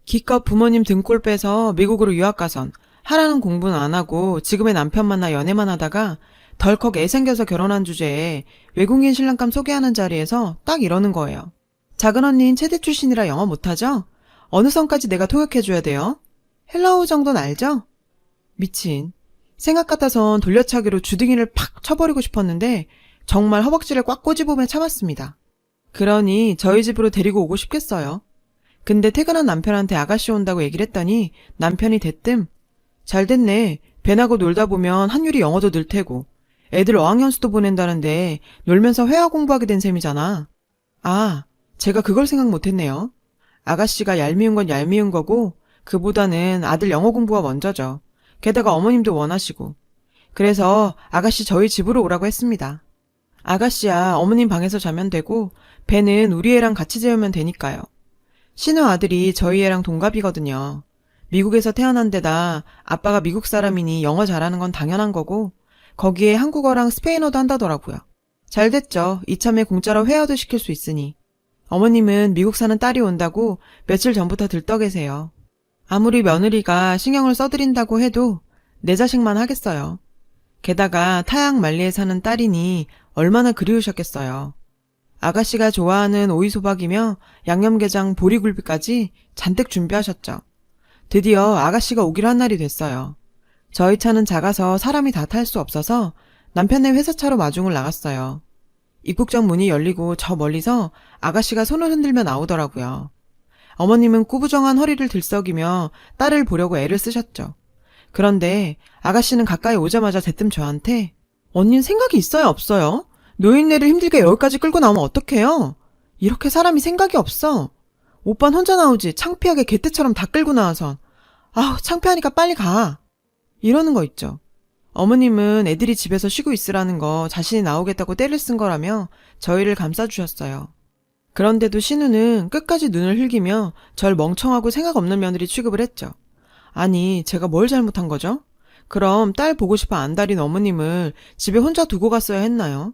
기껏 부모님 등골 빼서 미국으로 유학 가선 하라는 공부는 안 하고 지금의 남편 만나 연애만 하다가 덜컥 애 생겨서 결혼한 주제에 외국인 신랑감 소개하는 자리에서 딱 이러는 거예요. 작은 언니인 체대 출신이라 영어 못하죠? 어느 선까지 내가 통역해줘야 돼요? 헬로우 정도는 알죠? 미친. 생각 같아선 돌려차기로 주둥이를 팍 쳐버리고 싶었는데 정말 허벅지를 꽉 꼬집으며 참았습니다. 그러니 저희 집으로 데리고 오고 싶겠어요. 근데 퇴근한 남편한테 아가씨 온다고 얘기를 했더니 남편이 대뜸 잘 됐네. 배나고 놀다 보면 한율이 영어도 늘 테고 애들 어학연수도 보낸다는데 놀면서 회화 공부하게 된 셈이잖아. 제가 그걸 생각 못했네요. 아가씨가 얄미운 건 얄미운 거고 그보다는 아들 영어 공부가 먼저죠. 게다가 어머님도 원하시고. 그래서 아가씨 저희 집으로 오라고 했습니다. 아가씨야 어머님 방에서 자면 되고 배는 우리 애랑 같이 재우면 되니까요. 신우 아들이 저희 애랑 동갑이거든요. 미국에서 태어난 데다 아빠가 미국 사람이니 영어 잘하는 건 당연한 거고 거기에 한국어랑 스페인어도 한다더라고요. 잘 됐죠. 이참에 공짜로 회화도 시킬 수 있으니. 어머님은 미국 사는 딸이 온다고 며칠 전부터 들떠 계세요. 아무리 며느리가 신경을 써드린다고 해도 내 자식만 하겠어요. 게다가 타양 말리에 사는 딸이니 얼마나 그리우셨겠어요. 아가씨가 좋아하는 오이소박이며 양념게장 보리굴비까지 잔뜩 준비하셨죠. 드디어 아가씨가 오기로 한 날이 됐어요. 저희 차는 작아서 사람이 다 탈 수 없어서 남편네 회사차로 마중을 나갔어요. 입국장 문이 열리고 저 멀리서 아가씨가 손을 흔들며 나오더라고요. 어머님은 꾸부정한 허리를 들썩이며 딸을 보려고 애를 쓰셨죠. 그런데 아가씨는 가까이 오자마자 대뜸 저한테 언니는 생각이 있어요 없어요? 노인네를 힘들게 여기까지 끌고 나오면 어떡해요? 이렇게 사람이 생각이 없어. 오빤 혼자 나오지 창피하게 개떼처럼 다 끌고 나와선. 창피하니까 빨리 가. 이러는 거 있죠. 어머님은 애들이 집에서 쉬고 있으라는 거 자신이 나오겠다고 떼를 쓴 거라며 저희를 감싸주셨어요. 그런데도 신우는 끝까지 눈을 흘기며 절 멍청하고 생각 없는 며느리 취급을 했죠. 아니 제가 뭘 잘못한 거죠? 그럼 딸 보고 싶어 안달인 어머님을 집에 혼자 두고 갔어야 했나요?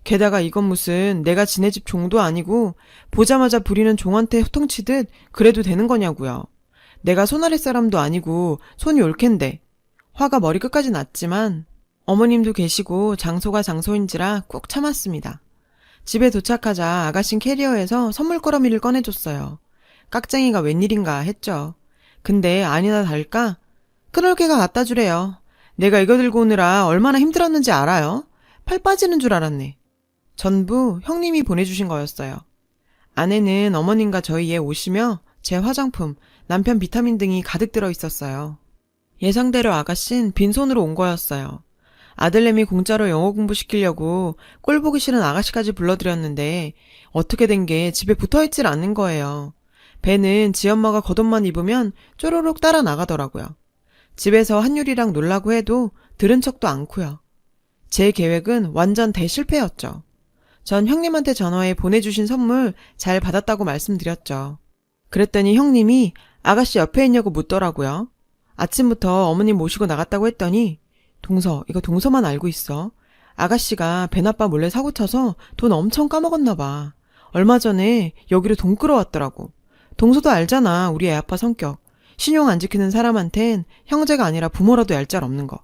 게다가 이건 무슨 내가 지네 집 종도 아니고 보자마자 부리는 종한테 후통치듯 그래도 되는 거냐고요. 내가 손아랫 사람도 아니고 손이 올 캔데 화가 머리끝까지 났지만 어머님도 계시고 장소가 장소인지라 꾹 참았습니다. 집에 도착하자 아가씨는 캐리어에서 선물 꾸러미를 꺼내줬어요. 깍쟁이가 웬일인가 했죠. 근데 아니나 다를까 큰올케가 갖다 주래요. 내가 이거 들고 오느라 얼마나 힘들었는지 알아요? 팔 빠지는 줄 알았네. 전부 형님이 보내주신 거였어요. 안에는 어머님과 저희 애 옷이며 제 화장품, 남편 비타민 등이 가득 들어 있었어요. 예상대로 아가씨는 빈손으로 온 거였어요. 아들내미 공짜로 영어 공부시키려고 꼴 보기 싫은 아가씨까지 불러들였는데 어떻게 된 게 집에 붙어있질 않는 거예요. 배는 지 엄마가 겉옷만 입으면 쪼로록 따라 나가더라고요. 집에서 한율이랑 놀라고 해도 들은 척도 않고요. 제 계획은 완전 대실패였죠. 전 형님한테 전화해 보내주신 선물 잘 받았다고 말씀드렸죠. 그랬더니 형님이 아가씨 옆에 있냐고 묻더라고요. 아침부터 어머님 모시고 나갔다고 했더니 동서, 이거 동서만 알고 있어. 아가씨가 벤아빠 몰래 사고쳐서 돈 엄청 까먹었나 봐. 얼마 전에 여기로 돈 끌어왔더라고. 동서도 알잖아, 우리 애아빠 성격. 신용 안 지키는 사람한텐 형제가 아니라 부모라도 얄짤 없는 거.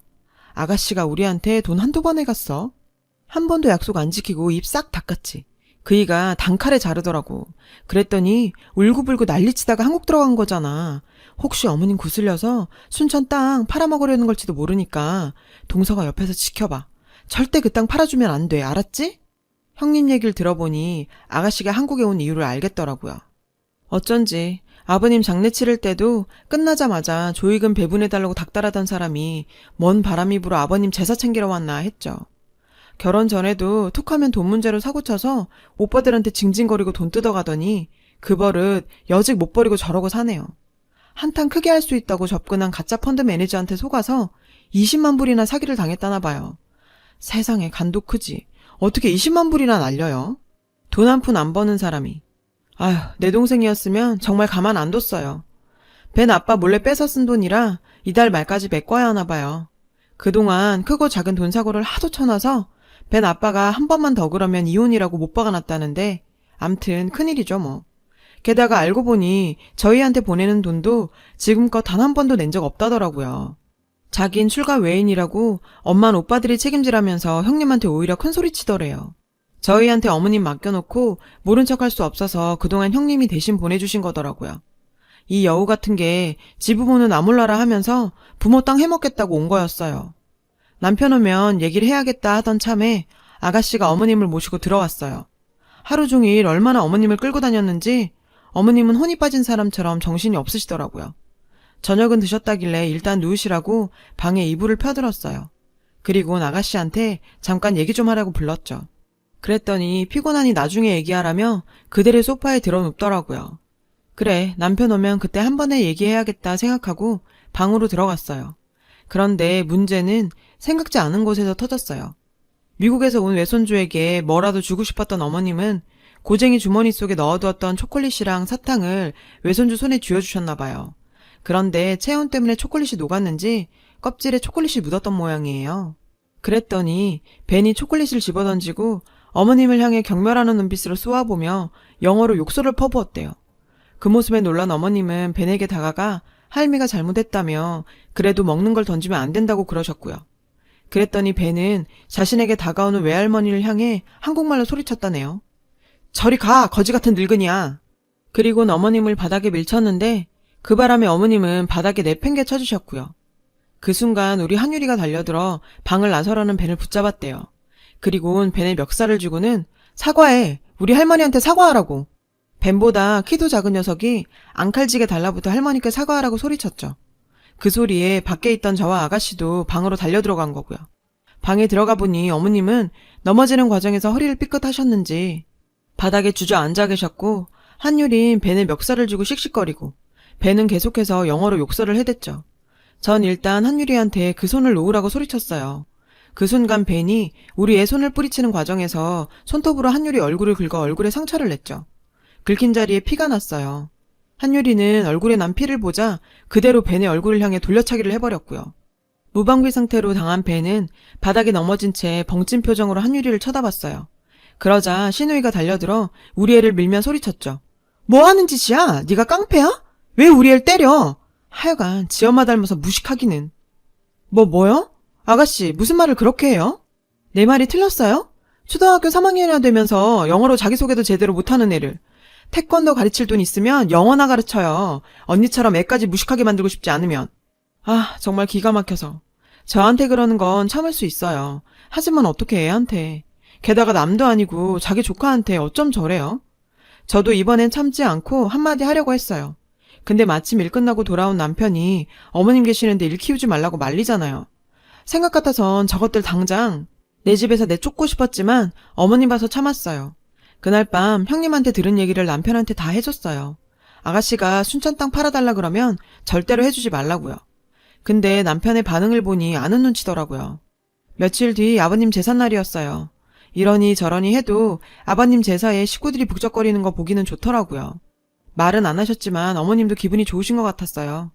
아가씨가 우리한테 돈 한두 번 해갔어. 한 번도 약속 안 지키고 입 싹 닦았지. 그이가 단칼에 자르더라고. 그랬더니 울고불고 난리치다가 한국 들어간 거잖아. 혹시 어머님 구슬려서 순천 땅 팔아먹으려는 걸지도 모르니까 동서가 옆에서 지켜봐. 절대 그 땅 팔아주면 안 돼. 알았지? 형님 얘기를 들어보니 아가씨가 한국에 온 이유를 알겠더라고요. 어쩐지 아버님 장례 치를 때도 끝나자마자 조의금 배분해달라고 닥달하던 사람이 뭔 바람이 불어 아버님 제사 챙기러 왔나 했죠. 결혼 전에도 툭하면 돈 문제로 사고쳐서 오빠들한테 징징거리고 돈 뜯어가더니 그 버릇 여직 못 버리고 저러고 사네요. 한탕 크게 할 수 있다고 접근한 가짜 펀드 매니저한테 속아서 20만 불이나 사기를 당했다나 봐요. 세상에 간도 크지. 어떻게 20만 불이나 날려요? 돈 한 푼 안 버는 사람이. 아휴, 내 동생이었으면 정말 가만 안 뒀어요. 벤 아빠 몰래 뺏어 쓴 돈이라 이달 말까지 메꿔야 하나 봐요. 그동안 크고 작은 돈 사고를 하도 쳐놔서 벤 아빠가 한 번만 더 그러면 이혼이라고 못 박아놨다는데 암튼 큰일이죠 뭐. 게다가 알고 보니 저희한테 보내는 돈도 지금껏 단 한 번도 낸 적 없다더라고요. 자긴 출가 외인이라고 엄만 오빠들이 책임지라면서 형님한테 오히려 큰소리치더래요. 저희한테 어머님 맡겨놓고 모른 척할 수 없어서 그동안 형님이 대신 보내주신 거더라고요. 이 여우 같은 게 지부모는 아몰라라 하면서 부모 땅 해먹겠다고 온 거였어요. 남편 오면 얘기를 해야겠다 하던 참에 아가씨가 어머님을 모시고 들어왔어요. 하루 종일 얼마나 어머님을 끌고 다녔는지 어머님은 혼이 빠진 사람처럼 정신이 없으시더라고요. 저녁은 드셨다길래 일단 누우시라고 방에 이불을 펴들었어요. 그리고 아가씨한테 잠깐 얘기 좀 하라고 불렀죠. 그랬더니 피곤하니 나중에 얘기하라며 그대로 소파에 들어눕더라고요. 그래, 남편 오면 그때 한 번에 얘기해야겠다 생각하고 방으로 들어갔어요. 그런데 문제는 생각지 않은 곳에서 터졌어요. 미국에서 온 외손주에게 뭐라도 주고 싶었던 어머님은 고쟁이 주머니 속에 넣어두었던 초콜릿이랑 사탕을 외손주 손에 쥐어주셨나 봐요. 그런데 체온 때문에 초콜릿이 녹았는지 껍질에 초콜릿이 묻었던 모양이에요. 그랬더니 벤이 초콜릿을 집어던지고 어머님을 향해 경멸하는 눈빛으로 쏘아보며 영어로 욕설을 퍼부었대요. 그 모습에 놀란 어머님은 벤에게 다가가 할미가 잘못했다며 그래도 먹는 걸 던지면 안 된다고 그러셨고요. 그랬더니 벤은 자신에게 다가오는 외할머니를 향해 한국말로 소리쳤다네요. 저리 가, 거지 같은 늙은이야. 그리고는 어머님을 바닥에 밀쳤는데 그 바람에 어머님은 바닥에 내팽개 쳐주셨고요. 그 순간 우리 한유리가 달려들어 방을 나서려는 벤을 붙잡았대요. 그리고는 벤에 멱살을 쥐고는 사과해, 우리 할머니한테 사과하라고. 벤보다 키도 작은 녀석이 앙칼지게 달라붙어 할머니께 사과하라고 소리쳤죠. 그 소리에 밖에 있던 저와 아가씨도 방으로 달려들어간 거고요. 방에 들어가 보니 어머님은 넘어지는 과정에서 허리를 삐끗하셨는지 바닥에 주저앉아 계셨고 한유린 벤에 멱살을 쥐고 씩씩거리고 벤은 계속해서 영어로 욕설을 해댔죠. 전 일단 한유리한테 그 손을 놓으라고 소리쳤어요. 그 순간 벤이 우리 애 손을 뿌리치는 과정에서 손톱으로 한유리 얼굴을 긁어 얼굴에 상처를 냈죠. 긁힌 자리에 피가 났어요. 한유리는 얼굴에 난 피를 보자 그대로 벤의 얼굴을 향해 돌려차기를 해버렸고요. 무방비 상태로 당한 벤은 바닥에 넘어진 채 벙찐 표정으로 한유리를 쳐다봤어요. 그러자 시누이가 달려들어 우리 애를 밀며 소리쳤죠. 뭐 하는 짓이야? 네가 깡패야? 왜 우리 애를 때려? 하여간 지 엄마 닮아서 무식하기는. 뭐요? 아가씨, 무슨 말을 그렇게 해요? 내 말이 틀렸어요? 초등학교 3학년이나 되면서 영어로 자기소개도 제대로 못하는 애를. 태권도 가르칠 돈 있으면 영어나 가르쳐요. 언니처럼 애까지 무식하게 만들고 싶지 않으면. 아, 정말 기가 막혀서. 저한테 그러는 건 참을 수 있어요. 하지만 어떻게 애한테. 게다가 남도 아니고 자기 조카한테 어쩜 저래요? 저도 이번엔 참지 않고 한마디 하려고 했어요. 근데 마침 일 끝나고 돌아온 남편이 어머님 계시는데 일 키우지 말라고 말리잖아요. 생각 같아선 저것들 당장 내 집에서 내쫓고 싶었지만 어머님 봐서 참았어요. 그날 밤 형님한테 들은 얘기를 남편한테 다 해줬어요. 아가씨가 순천 땅 팔아달라 그러면 절대로 해주지 말라고요. 근데 남편의 반응을 보니 아는 눈치더라고요. 며칠 뒤 아버님 제삿날이었어요. 이러니 저러니 해도 아버님 제사에 식구들이 북적거리는 거 보기는 좋더라고요. 말은 안 하셨지만 어머님도 기분이 좋으신 것 같았어요.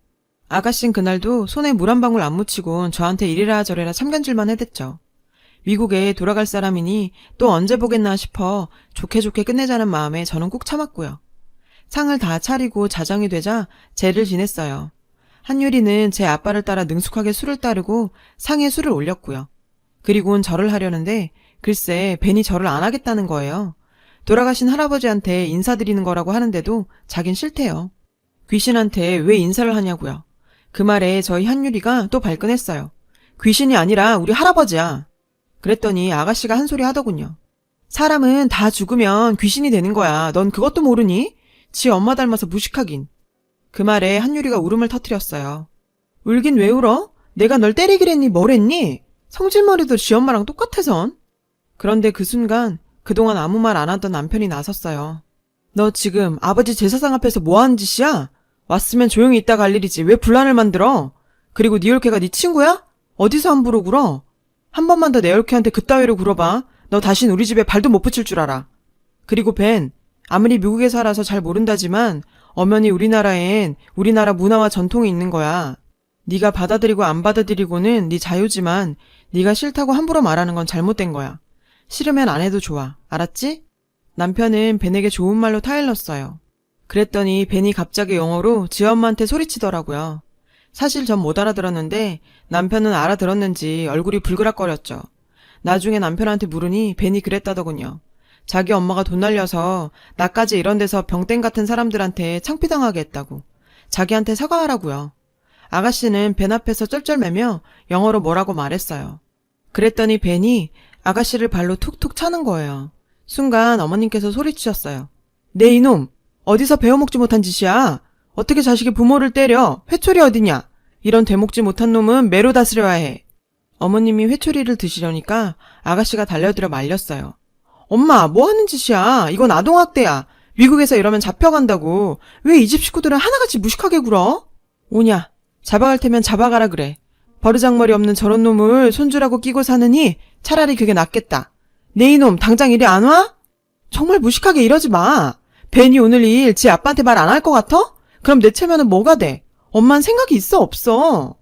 아가씨는 그날도 손에 물 한 방울 안 묻히곤 저한테 이래라 저래라 참견질만 해댔죠. 미국에 돌아갈 사람이니 또 언제 보겠나 싶어 좋게 끝내자는 마음에 저는 꾹 참았고요. 상을 다 차리고 자정이 되자 제를 지냈어요. 한유리는 제 아빠를 따라 능숙하게 술을 따르고 상에 술을 올렸고요. 그리고는 절을 하려는데 글쎄 벤이 절을 안 하겠다는 거예요. 돌아가신 할아버지한테 인사드리는 거라고 하는데도 자긴 싫대요. 귀신한테 왜 인사를 하냐고요. 그 말에 저희 한유리가 또 발끈했어요. 귀신이 아니라 우리 할아버지야. 그랬더니 아가씨가 한 소리 하더군요. 사람은 다 죽으면 귀신이 되는 거야. 넌 그것도 모르니? 지 엄마 닮아서 무식하긴. 그 말에 한유리가 울음을 터뜨렸어요. 울긴 왜 울어? 내가 널 때리기랬니 뭐랬니? 성질머리도 지 엄마랑 똑같아선. 그런데 그 순간 그동안 아무 말 안 하던 남편이 나섰어요. 너 지금 아버지 제사상 앞에서 뭐 하는 짓이야? 왔으면 조용히 있다 갈 일이지 왜 분란을 만들어? 그리고 니 올케가 네 친구야? 어디서 함부로 굴어? 한 번만 더 내 올케한테 그따위로 굴어봐. 너 다신 우리 집에 발도 못 붙일 줄 알아. 그리고 벤, 아무리 미국에 살아서 잘 모른다지만 엄연히 우리나라엔 우리나라 문화와 전통이 있는 거야. 네가 받아들이고 안 받아들이고는 네 자유지만 네가 싫다고 함부로 말하는 건 잘못된 거야. 싫으면 안 해도 좋아. 알았지? 남편은 벤에게 좋은 말로 타일렀어요. 그랬더니 벤이 갑자기 영어로 지 엄마한테 소리치더라고요. 사실 전 못 알아들었는데 남편은 알아들었는지 얼굴이 불그락거렸죠. 나중에 남편한테 물으니 벤이 그랬다더군요. 자기 엄마가 돈 날려서 나까지 이런 데서 병땡 같은 사람들한테 창피당하게 했다고. 자기한테 사과하라고요. 아가씨는 벤 앞에서 쩔쩔매며 영어로 뭐라고 말했어요. 그랬더니 벤이 아가씨를 발로 툭툭 차는 거예요. 순간 어머님께서 소리치셨어요. 네 이놈! 어디서 배워먹지 못한 짓이야? 어떻게 자식이 부모를 때려? 회초리 어디냐? 이런 되먹지 못한 놈은 매로 다스려야 해. 어머님이 회초리를 드시려니까 아가씨가 달려들어 말렸어요. 엄마, 뭐 하는 짓이야? 이건 아동학대야. 미국에서 이러면 잡혀간다고. 왜 이 집 식구들은 하나같이 무식하게 굴어? 오냐, 잡아갈 테면 잡아가라 그래. 버르장머리 없는 저런 놈을 손주라고 끼고 사느니 차라리 그게 낫겠다. 네 이놈, 당장 이리 안 와? 정말 무식하게 이러지 마. 벤이 오늘 일 지 아빠한테 말 안 할 것 같아? 그럼 내 체면은 뭐가 돼? 엄만 생각이 있어 없어?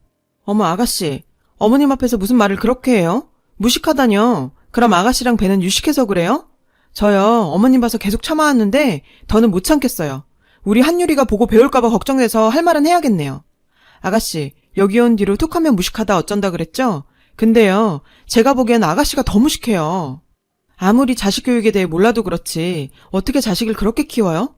어머 아가씨, 어머님 앞에서 무슨 말을 그렇게 해요? 무식하다뇨. 그럼 아가씨랑 벤은 유식해서 그래요? 저요, 어머님 봐서 계속 참아왔는데 더는 못 참겠어요. 우리 한유리가 보고 배울까봐 걱정돼서 할 말은 해야겠네요. 아가씨, 여기 온 뒤로 툭하면 무식하다 어쩐다 그랬죠? 근데요, 제가 보기엔 아가씨가 더 무식해요. 아무리 자식 교육에 대해 몰라도 그렇지 어떻게 자식을 그렇게 키워요?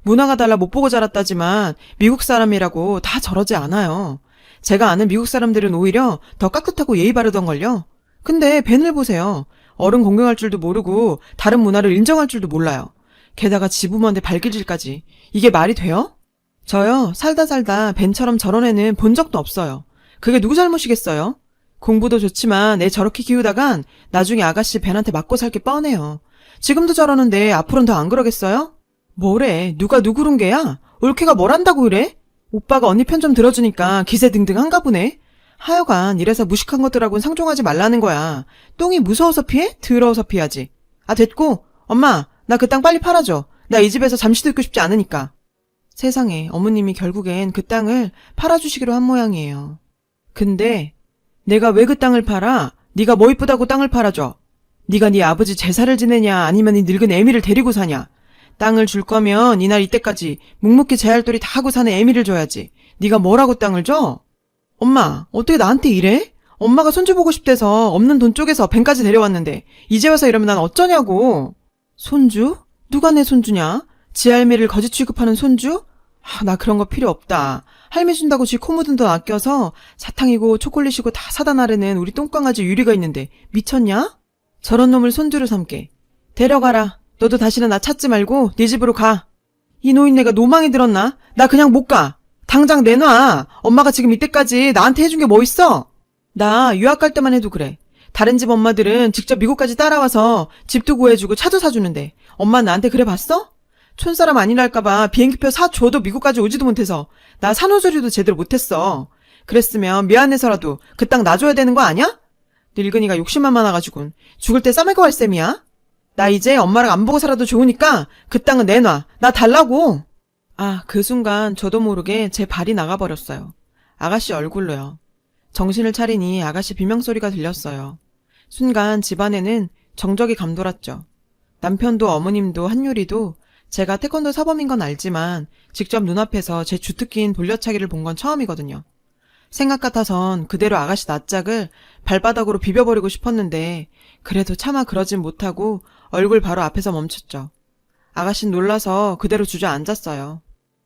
문화가 달라 못 보고 자랐다지만 미국 사람이라고 다 저러지 않아요. 제가 아는 미국 사람들은 오히려 더 깍듯하고 예의 바르던걸요. 근데 벤을 보세요. 어른 공경할 줄도 모르고 다른 문화를 인정할 줄도 몰라요. 게다가 지부모한테 발길질까지. 이게 말이 돼요? 저요, 살다 벤처럼 저런 애는 본 적도 없어요. 그게 누구 잘못이겠어요? 공부도 좋지만 애 저렇게 키우다간 나중에 아가씨 벤한테 맞고 살 게 뻔해요. 지금도 저러는데 앞으로는 더 안 그러겠어요? 뭐래, 누가 누구른 게야? 올케가 뭘 한다고 그래? 오빠가 언니 편 좀 들어주니까 기세등등한가 보네. 하여간 이래서 무식한 것들하고는 상종하지 말라는 거야. 똥이 무서워서 피해? 더러워서 피하지. 아 됐고, 엄마 나 그 땅 빨리 팔아줘. 나 이 집에서 잠시도 있고 싶지 않으니까. 세상에, 어머님이 결국엔 그 땅을 팔아주시기로 한 모양이에요. 근데 내가 왜 그 땅을 팔아? 네가 뭐 이쁘다고 땅을 팔아줘? 네가 네 아버지 제사를 지내냐 아니면 네 늙은 애미를 데리고 사냐? 땅을 줄 거면 이날 이때까지 묵묵히 제할돌이 다 하고 사는 애미를 줘야지. 네가 뭐라고 땅을 줘? 엄마, 어떻게 나한테 이래? 엄마가 손주 보고 싶대서 없는 돈 쪼개서 벤까지 데려왔는데 이제 와서 이러면 난 어쩌냐고. 손주? 누가 내 손주냐? 지 할미를 거짓 취급하는 손주? 나 그런 거 필요 없다. 할미 준다고 지 코 묻은 돈 아껴서 사탕이고 초콜릿이고 다 사다 나르는 우리 똥강아지 유리가 있는데 미쳤냐? 저런 놈을 손주로 삼게. 데려가라. 너도 다시는 나 찾지 말고 네 집으로 가. 이 노인네가 노망이 들었나? 나 그냥 못 가. 당장 내놔. 엄마가 지금 이때까지 나한테 해준 게 뭐 있어? 나 유학 갈 때만 해도 그래. 다른 집 엄마들은 직접 미국까지 따라와서 집도 구해주고 차도 사주는데 엄마 나한테 그래 봤어? 촌사람 아니랄까봐 비행기표 사줘도 미국까지 오지도 못해서 나 산후조리도 제대로 못했어. 그랬으면 미안해서라도 그 땅 놔줘야 되는 거 아냐? 늙은이가 욕심만 많아가지고 죽을 때 싸매고 할 셈이야? 나 이제 엄마랑 안 보고 살아도 좋으니까 그 땅은 내놔. 나 달라고. 그 순간 저도 모르게 제 발이 나가버렸어요. 아가씨 얼굴로요. 정신을 차리니 아가씨 비명소리가 들렸어요. 순간 집안에는 정적이 감돌았죠. 남편도 어머님도 한유리도 제가 태권도 사범인 건 알지만 직접 눈앞에서 제 주특기인 돌려차기를 본 건 처음이거든요. 생각 같아선 그대로 아가씨 낯짝을 발바닥으로 비벼버리고 싶었는데 그래도 차마 그러진 못하고 얼굴 바로 앞에서 멈췄죠. 아가씨는 놀라서 그대로 주저앉았어요.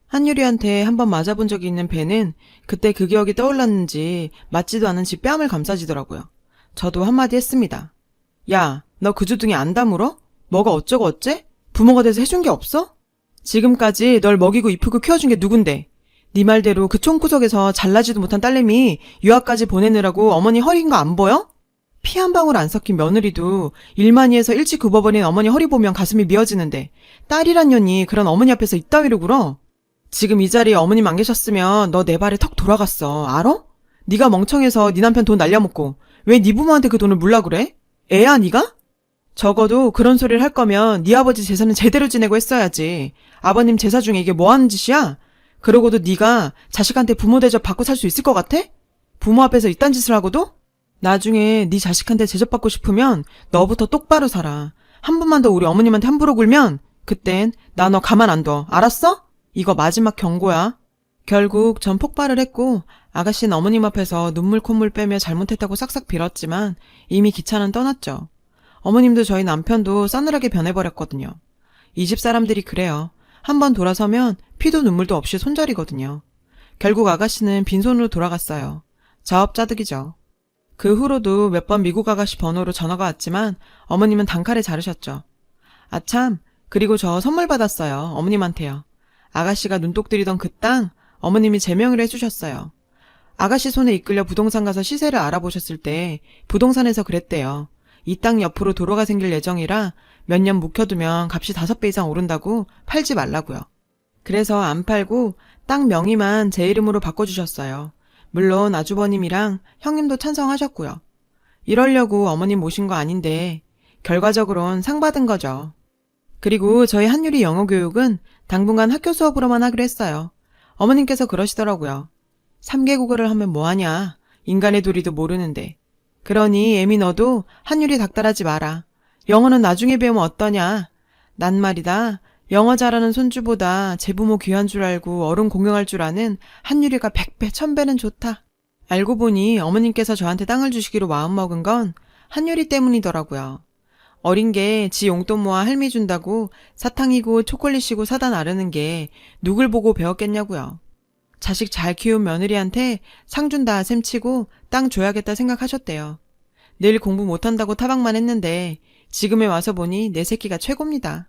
한유리한테 한번 맞아본 적이 있는 배는 그때 그 기억이 떠올랐는지 맞지도 않은 지 뺨을 감싸지더라고요. 저도 한마디 했습니다. 야, 너 그 주둥이 안 다물어? 뭐가 어쩌고 어째? 부모가 돼서 해준 게 없어? 지금까지 널 먹이고 이쁘고 키워준 게 누군데? 네 말대로 그 총구석에서 잘나지도 못한 딸내미 유학까지 보내느라고 어머니 허리인 거 안 보여? 피 한 방울 안 섞인 며느리도 일만이에서 일찍 굽어버린 어머니 허리 보면 가슴이 미어지는데 딸이란 년이 그런 어머니 앞에서 이따위로 굴어? 지금 이 자리에 어머님 안 계셨으면 너 내 발에 턱 돌아갔어. 알아? 네가 멍청해서 네 남편 돈 날려먹고 왜 네 부모한테 그 돈을 물라 그래? 애야 네가? 적어도 그런 소리를 할 거면 네 아버지 제사는 제대로 지내고 했어야지. 아버님 제사 중에 이게 뭐 하는 짓이야? 그러고도 네가 자식한테 부모 대접 받고 살 수 있을 것 같아? 부모 앞에서 이딴 짓을 하고도? 나중에 네 자식한테 대접받고 싶으면 너부터 똑바로 살아. 한 번만 더 우리 어머님한테 함부로 굴면 그땐 나 너 가만 안 둬. 알았어? 이거 마지막 경고야. 결국 전 폭발을 했고 아가씨는 어머님 앞에서 눈물 콧물 빼며 잘못했다고 싹싹 빌었지만 이미 기차는 떠났죠. 어머님도 저희 남편도 싸늘하게 변해버렸거든요. 이 집 사람들이 그래요. 한번 돌아서면 피도 눈물도 없이 손절이거든요. 결국 아가씨는 빈손으로 돌아갔어요. 자업자득이죠. 그 후로도 몇 번 미국 아가씨 번호로 전화가 왔지만 어머님은 단칼에 자르셨죠. 아참, 그리고 저 선물 받았어요. 어머님한테요. 아가씨가 눈독 들이던 그 땅 어머님이 제명을 해주셨어요. 아가씨 손에 이끌려 부동산 가서 시세를 알아보셨을 때 부동산에서 그랬대요. 이 땅 옆으로 도로가 생길 예정이라 몇 년 묵혀두면 값이 5배 이상 오른다고 팔지 말라고요. 그래서 안 팔고 땅 명의만 제 이름으로 바꿔주셨어요. 물론 아주버님이랑 형님도 찬성하셨고요. 이러려고 어머님 모신 거 아닌데 결과적으론 상 받은 거죠. 그리고 저희 한유리 영어 교육은 당분간 학교 수업으로만 하기로 했어요. 어머님께서 그러시더라고요. 3개국어를 하면 뭐하냐. 인간의 도리도 모르는데. 그러니 애미 너도 한유리 닥달하지 마라. 영어는 나중에 배우면 어떠냐. 난 말이다. 영어 잘하는 손주보다 제 부모 귀한 줄 알고 어른 공경할 줄 아는 한유리가 100배, 1000배는 좋다. 알고 보니 어머님께서 저한테 땅을 주시기로 마음먹은 건 한유리 때문이더라고요. 어린 게 지 용돈 모아 할미 준다고 사탕이고 초콜릿이고 사다 나르는 게 누굴 보고 배웠겠냐고요. 자식 잘 키운 며느리한테 상 준다 셈치고 땅 줘야겠다 생각하셨대요. 늘 공부 못한다고 타박만 했는데 지금에 와서 보니 내 새끼가 최고입니다.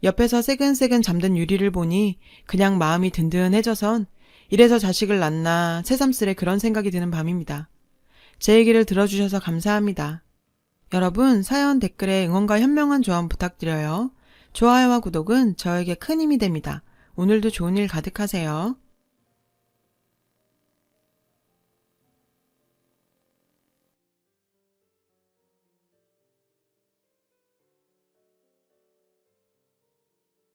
옆에서 새근새근 잠든 유리를 보니 그냥 마음이 든든해져선 이래서 자식을 낳나 새삼스레 그런 생각이 드는 밤입니다. 제 얘기를 들어주셔서 감사합니다. 여러분 사연 댓글에 응원과 현명한 조언 부탁드려요. 좋아요와 구독은 저에게 큰 힘이 됩니다. 오늘도 좋은 일 가득하세요.